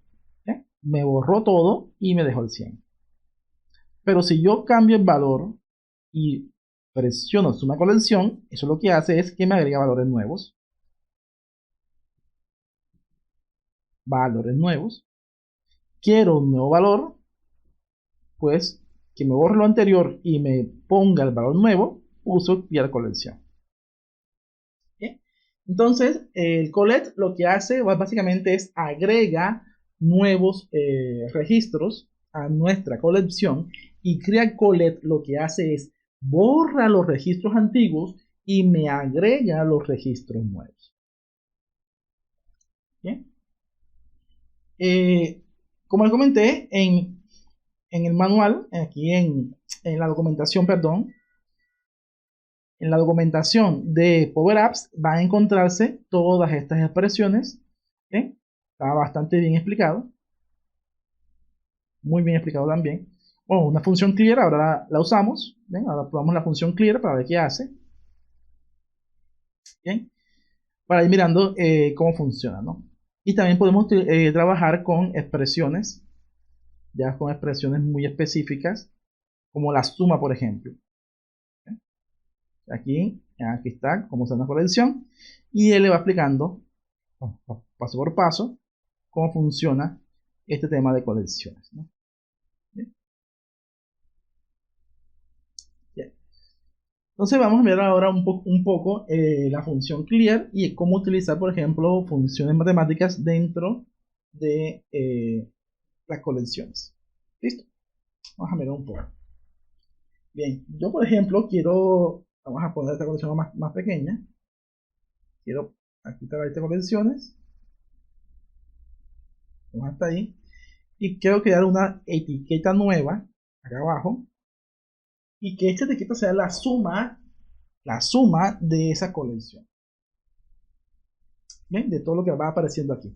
¿Sí? Me borró todo y me dejó el 100. Pero si yo cambio el valor y presiono suma colección, eso lo que hace es que me agrega valores nuevos. Quiero un nuevo valor, pues que me borre lo anterior y me ponga el valor nuevo, uso Clear colección. ¿Bien? Entonces, el collect lo que hace básicamente es agrega nuevos registros a nuestra colección, y Create Collect lo que hace es borra los registros antiguos y me agrega los registros nuevos. ¿Bien? Como les comenté, en el manual, aquí en la documentación, perdón, en la documentación de Power Apps van a encontrarse todas estas expresiones. ¿Bien? Está bastante bien explicado. Muy bien explicado también. Bueno, una función clear, ahora la usamos. ¿Bien? Ahora probamos la función clear para ver qué hace. ¿Bien? Para ir mirando cómo funciona, ¿no? Y también podemos trabajar con expresiones, ya con expresiones muy específicas, como la suma, por ejemplo. ¿Bien? Aquí está cómo se una colección, y él le va explicando paso por paso cómo funciona este tema de colecciones, ¿no? Bien. Bien. Entonces vamos a ver ahora un poco la función clear y cómo utilizar, por ejemplo, funciones matemáticas dentro de las colecciones. ¿Listo? Vamos a mirar un poco. Bien, yo por ejemplo vamos a poner esta colección más pequeña. Quiero aquí quitar estas colecciones. Vamos hasta ahí. Y quiero crear una etiqueta nueva, acá abajo. Y que esta etiqueta sea la suma de esa colección. Bien, de todo lo que va apareciendo aquí.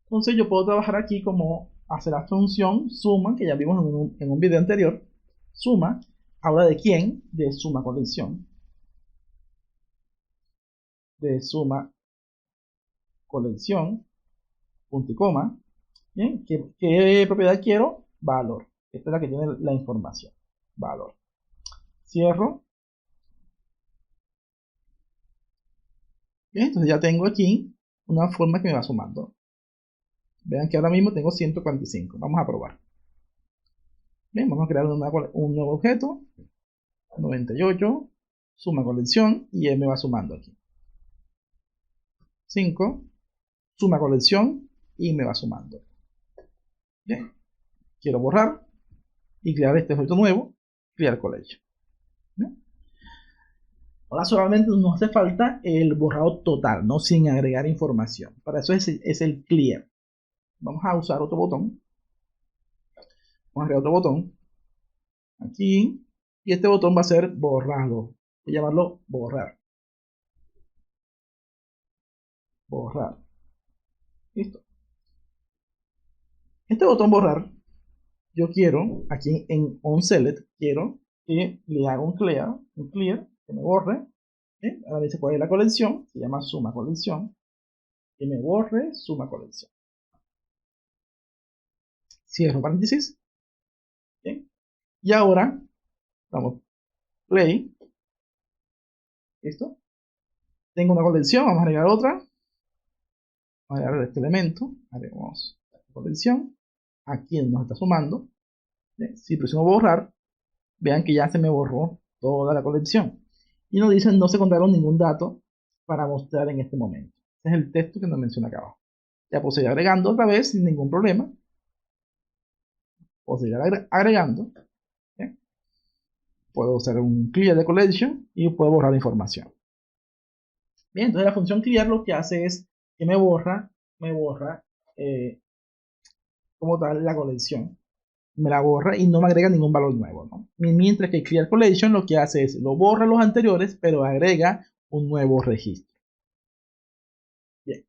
Entonces yo puedo trabajar aquí como hacer la función suma, que ya vimos en un video anterior. Suma, habla de quién, de suma colección. De suma colección, punto y coma. Bien, ¿qué propiedad quiero? Valor. Esta es la que tiene la información. Valor. Cierro. Bien, entonces ya tengo aquí una forma que me va sumando. Vean que ahora mismo tengo 145. Vamos a probar. Bien, vamos a crear un nuevo objeto. 98. Suma colección. Y él me va sumando aquí. 5. Suma colección. Y me va sumando. Bien. Quiero borrar. Y crear este objeto nuevo. Crear collection. ¿Bien? Ahora solamente nos hace falta el borrado total, ¿no? Sin agregar información. Para eso es el clear. Vamos a usar otro botón. Vamos a agregar otro botón. Aquí. Y este botón va a ser borrado. Voy a llamarlo borrar. Borrar. Listo. Este botón borrar, yo quiero, aquí en onSelect, quiero que le haga un clear, que me borre. ¿Sí? Ahora dice cuál es la colección. Se llama suma colección. Que me borre suma colección. Cierro paréntesis. ¿Sí? Y ahora, vamos, play. ¿Listo? Tengo una colección, vamos a agregar otra. Vamos a agregar este elemento. Agregamos la colección. Aquí nos está sumando. ¿Sí? Si presiono borrar, vean que ya se me borró toda la colección. Y nos dicen no se contaron ningún dato para mostrar en este momento. Este es el texto que nos menciona acá abajo. Ya puedo seguir agregando otra vez sin ningún problema. Puedo seguir agregando. ¿Sí? Puedo hacer un clear de collection y puedo borrar la información. Bien, entonces la función clear lo que hace es que me borra eh, como tal la colección. Me la borra y no me agrega ningún valor nuevo, ¿no? Mientras que clear collection lo que hace es lo borra los anteriores, pero agrega un nuevo registro. Bien.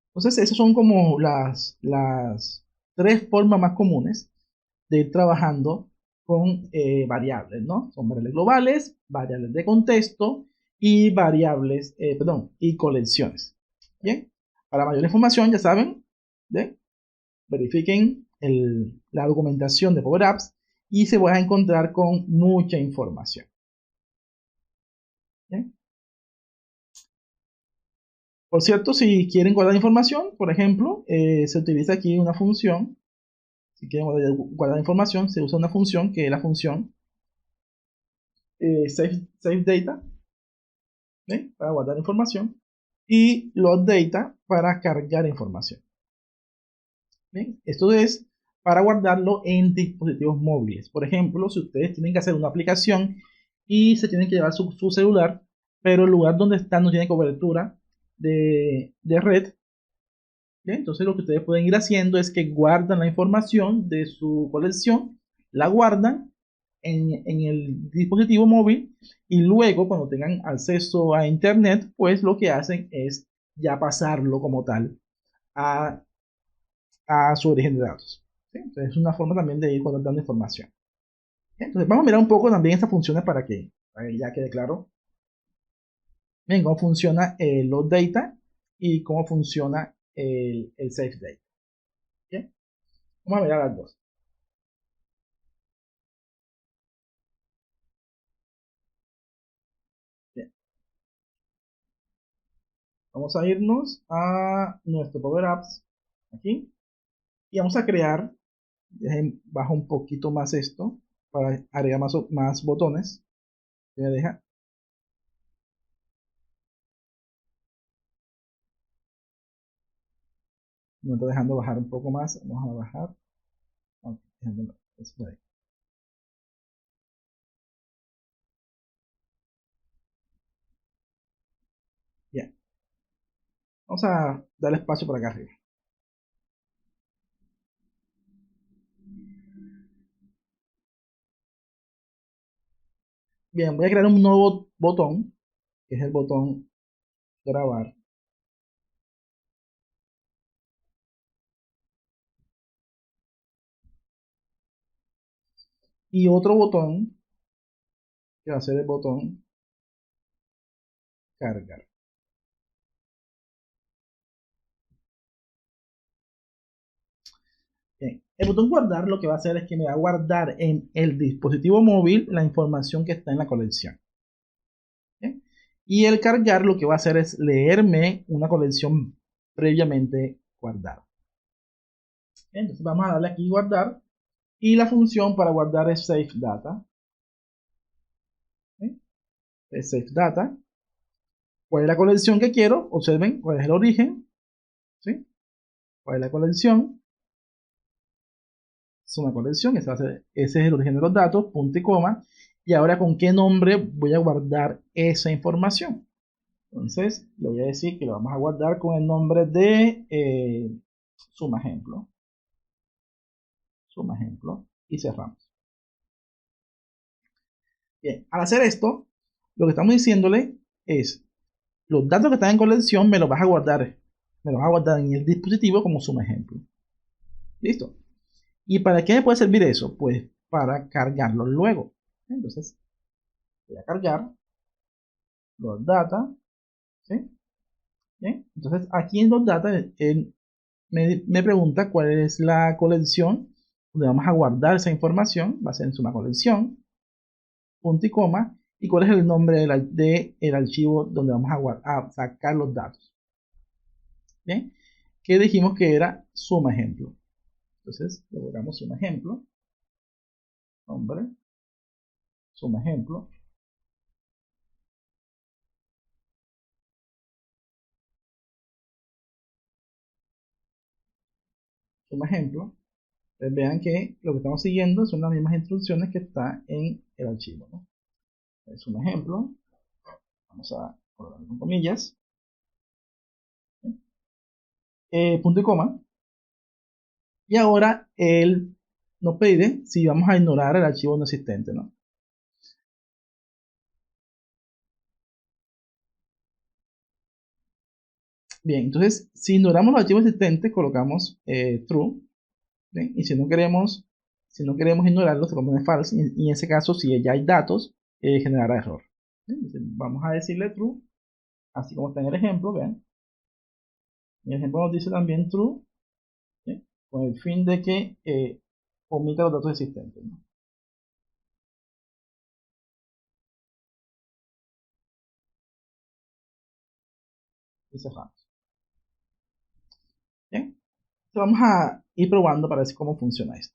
Entonces esas son como las tres formas más comunes de ir trabajando con variables, ¿no? Son variables globales, variables de contexto y variables, y colecciones. Bien, para mayor información, ya saben, ¿bien? Verifiquen la documentación de Power Apps y se van a encontrar con mucha información. ¿Bien? Por cierto, si quieren guardar información, por ejemplo, se utiliza aquí una función. Si quieren guardar información, se usa una función que es la función save data, ¿bien? Para guardar información, y load data para cargar información. ¿Bien? Esto es para guardarlo en dispositivos móviles. Por ejemplo, si ustedes tienen que hacer una aplicación y se tienen que llevar su celular, pero el lugar donde están no tiene cobertura de red, ¿bien? Entonces lo que ustedes pueden ir haciendo es que guardan la información de su colección, la guardan en el dispositivo móvil y luego cuando tengan acceso a internet, pues lo que hacen es ya pasarlo como tal a, a su origen de datos. ¿Sí? Entonces es una forma también de ir guardando información. ¿Sí? Entonces vamos a mirar un poco también estas funciones para que ya quede claro. Bien, cómo funciona el load data y cómo funciona el save data. ¿Sí? Vamos a mirar las dos. Bien. Vamos a irnos a nuestro Power Apps aquí y vamos a crear, bajo un poquito más esto para agregar más botones que me deja. Me está dejando bajar un poco más. Vamos a bajar. Ok, eso por ahí. Bien. Vamos a darle espacio por acá arriba. Bien, voy a crear un nuevo botón, que es el botón grabar. Y otro botón, que va a ser el botón cargar. Bien. El botón guardar lo que va a hacer es que me va a guardar en el dispositivo móvil la información que está en la colección. Bien. Y el cargar lo que va a hacer es leerme una colección previamente guardada. Bien, entonces vamos a darle aquí guardar. Y la función para guardar es save data. ¿Sí? Es save data. ¿Cuál es la colección que quiero? Observen cuál es el origen. ¿Sí? ¿Cuál es la colección? Es una colección, ese es el origen de los datos, punto y coma. Y ahora, ¿con qué nombre voy a guardar esa información? Entonces, le voy a decir que lo vamos a guardar con el nombre de suma ejemplo. Suma ejemplo. Y cerramos. Bien, al hacer esto, lo que estamos diciéndole es, los datos que están en colección me los vas a guardar. Me los vas a guardar en el dispositivo como suma ejemplo. ¿Listo? ¿Y para qué me puede servir eso? Pues para cargarlo luego. Entonces, voy a cargar los data. ¿Sí? Bien. Entonces, aquí en los data, él me pregunta cuál es la colección donde vamos a guardar esa información. Va a ser en suma colección, punto y coma. Y cuál es el nombre del archivo donde vamos a sacar los datos. Bien. Que dijimos que era suma ejemplo. Entonces, le borramos suma ejemplo. Nombre. Suma ejemplo. Suma ejemplo. Entonces, vean que lo que estamos siguiendo son las mismas instrucciones que está en el archivo, ¿no? Es un ejemplo. Vamos a colocar con comillas. Punto y coma. Y ahora él nos pide si vamos a ignorar el archivo no existente, ¿no? Bien, entonces si ignoramos los archivos existentes, colocamos true. ¿Bien? Y si no queremos ignorarlos, se pone false. Y en ese caso, si ya hay datos, generará error. ¿Bien? Entonces, vamos a decirle true, así como está en el ejemplo, vean. El ejemplo nos dice también true, ¿sí? Con el fin de que omita los datos existentes, ¿no? Y cerramos. Bien, entonces vamos a ir probando para ver cómo funciona esto.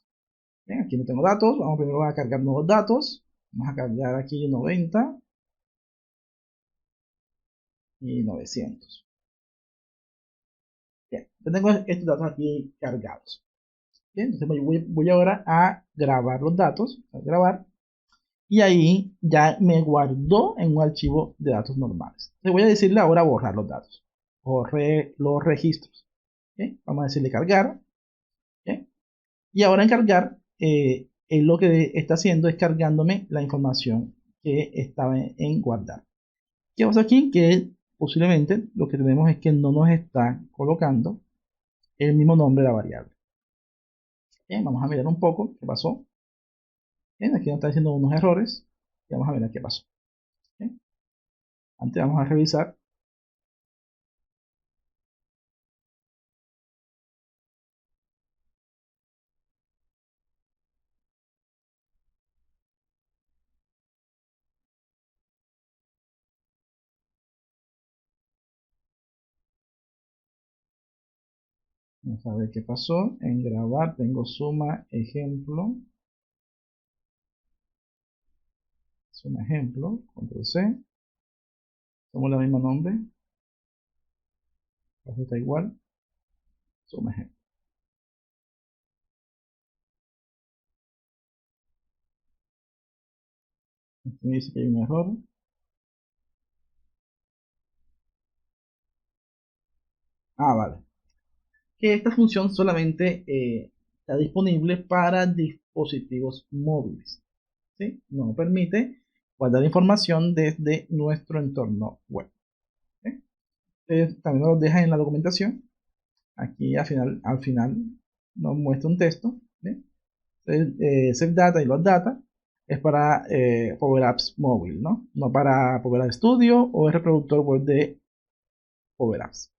Bien, aquí no tengo datos, vamos primero a cargar nuevos datos. Vamos a cargar aquí 90 y 900. Bien, ya tengo estos datos aquí cargados. Bien, entonces voy ahora a grabar los datos, a grabar, y ahí ya me guardó en un archivo de datos normales. Le voy a decirle ahora borrar los datos, borré los registros. ¿Bien? Vamos a decirle cargar. ¿Bien? Y ahora en cargar, él lo que está haciendo es cargándome la información que estaba en guardar. ¿Qué pasa aquí? Que posiblemente lo que tenemos es que no nos está colocando el mismo nombre de la variable. Bien, vamos a mirar un poco qué pasó. Bien, aquí nos está diciendo unos errores. Y vamos a ver qué pasó. Bien. Antes vamos a revisar. Vamos a ver qué pasó. En grabar tengo suma ejemplo. Suma ejemplo. Control C. Somos el mismo nombre. Esto está igual. Suma ejemplo. Aquí me dice que hay un error. Vale. Que esta función solamente está disponible para dispositivos móviles. ¿Sí? No permite guardar información desde nuestro entorno web. ¿Sí? También nos lo deja en la documentación. Aquí al final nos muestra un texto. ¿Sí? Save Data y Load Data es para Power Apps móvil, ¿no? No para Power Apps Studio o el reproductor web de Power Apps.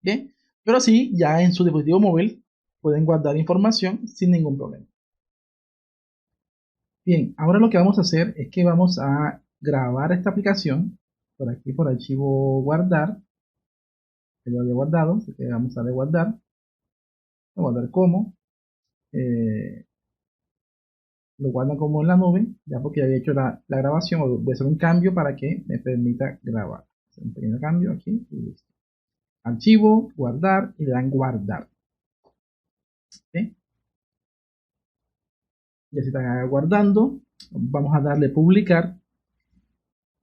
Bien, pero sí, ya en su dispositivo móvil pueden guardar información sin ningún problema. Bien, ahora lo que vamos a hacer es que vamos a grabar esta aplicación por aquí, por archivo guardar, que yo había guardado, así que vamos a darle guardar, como, eh, lo guarda como en la nube, ya porque ya había hecho la grabación, voy a hacer un cambio para que me permita grabar. Un pequeño cambio aquí y listo. Archivo, guardar y le dan guardar. ¿Sí? Ya se está guardando, vamos a darle publicar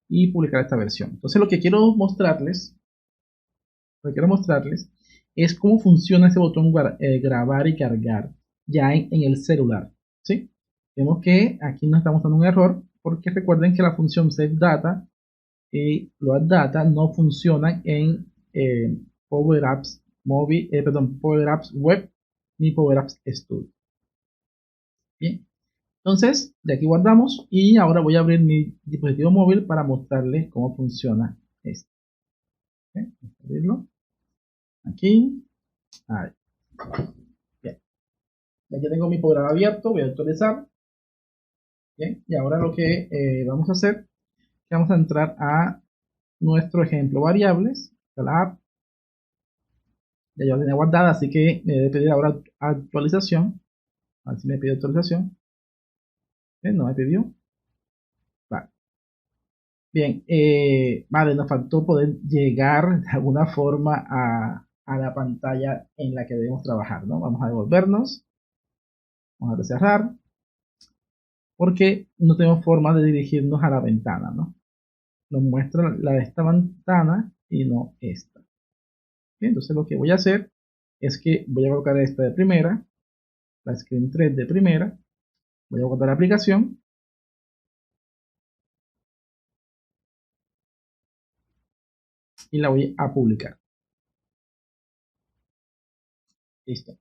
y publicar esta versión. Entonces lo que quiero mostrarles es cómo funciona ese botón grabar y cargar ya en el celular. ¿Sí? Vemos que aquí nos estamos dando un error porque recuerden que la función save data y load data no funcionan en Power Apps móvil, Power Apps web ni Power Apps Studio. Bien. Entonces, de aquí guardamos y ahora voy a abrir mi dispositivo móvil para mostrarles cómo funciona esto. ¿Okay? Vamos a abrirlo. Aquí. Ahí. Bien. Ya que tengo mi programa abierto, voy a actualizar. Bien. Y ahora lo que vamos a hacer es que vamos a entrar a nuestro ejemplo variables de la app. Ya yo la tenía guardada, así que me debe pedir ahora actualización. A ver si me pide actualización. Bien, no me pidió. Vale. Bien, vale, nos faltó poder llegar de alguna forma a la pantalla en la que debemos trabajar, ¿no? Vamos a devolvernos, vamos a cerrar, porque no tenemos forma de dirigirnos a la ventana, ¿no? Nos muestra la de esta ventana y no esta. Bien, entonces lo que voy a hacer es que voy a colocar esta de primera, la screen 3 de primera, voy a guardar la aplicación y la voy a publicar. Listo.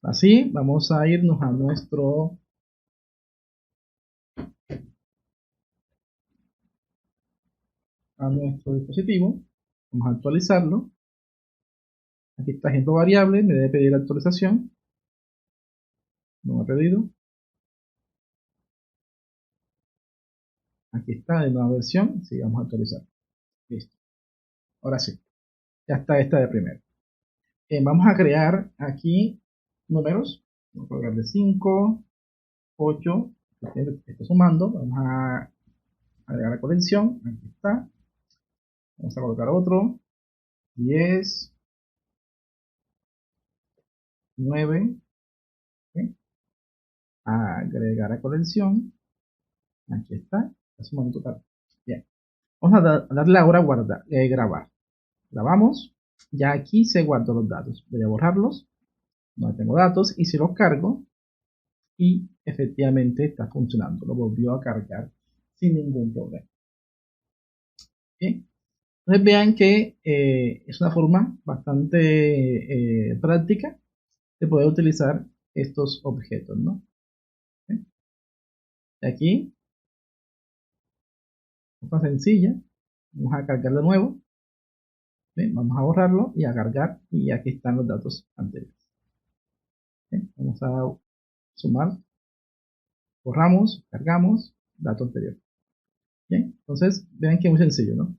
Así vamos a irnos a nuestro dispositivo. Vamos a actualizarlo. Aquí está ejemplo variable, me debe pedir actualización. No me ha pedido. Aquí está de nueva versión. Sí, vamos a actualizar. Listo. Ahora sí. Ya está esta de primero. Vamos a crear aquí números. Vamos a colocar de 5, 8. Está sumando. Vamos a agregar la colección. Aquí está. Vamos a colocar otro. 10. 9, ¿ok? Agregar a colección, aquí está, sumando total. Bien, vamos a darle ahora a guardar, grabar. Grabamos, ya aquí se guardó los datos. Voy a borrarlos, no tengo datos, y si los cargo, y efectivamente está funcionando, lo volvió a cargar sin ningún problema. Bien, entonces vean que es una forma bastante práctica de poder utilizar estos objetos, ¿no? Bien. Aquí, forma sencilla, vamos a cargar de nuevo. Bien, vamos a borrarlo y a cargar, y aquí están los datos anteriores. Bien, vamos a sumar, borramos, cargamos, dato anterior. Bien, entonces vean que es muy sencillo, ¿no?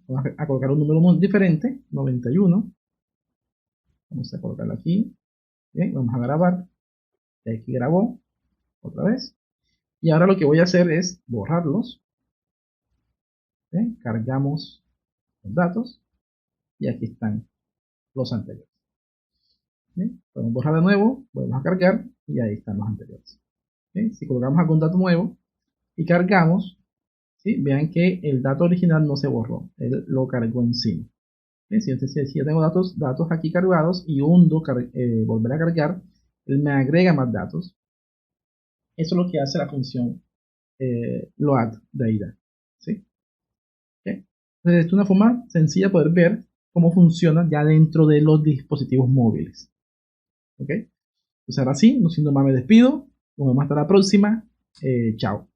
Vamos a colocar un número muy diferente, 91. Vamos a colocarlo aquí. Bien, vamos a grabar. Y aquí grabó otra vez. Y ahora lo que voy a hacer es borrarlos. Bien, cargamos los datos y aquí están los anteriores. Bien, podemos borrar de nuevo, volvemos a cargar y ahí están los anteriores. Bien, si colocamos algún dato nuevo y cargamos, ¿sí? Vean que el dato original no se borró, él lo cargó encima. Bien, si yo tengo datos aquí cargados y hundo volver a cargar, él me agrega más datos. Eso es lo que hace la función load de AIDA. ¿Sí? ¿Okay? Entonces, es una forma sencilla de poder ver cómo funciona ya dentro de los dispositivos móviles. ¿Ok? Entonces ahora sí, no siendo más me despido. Nos vemos hasta la próxima. Chao.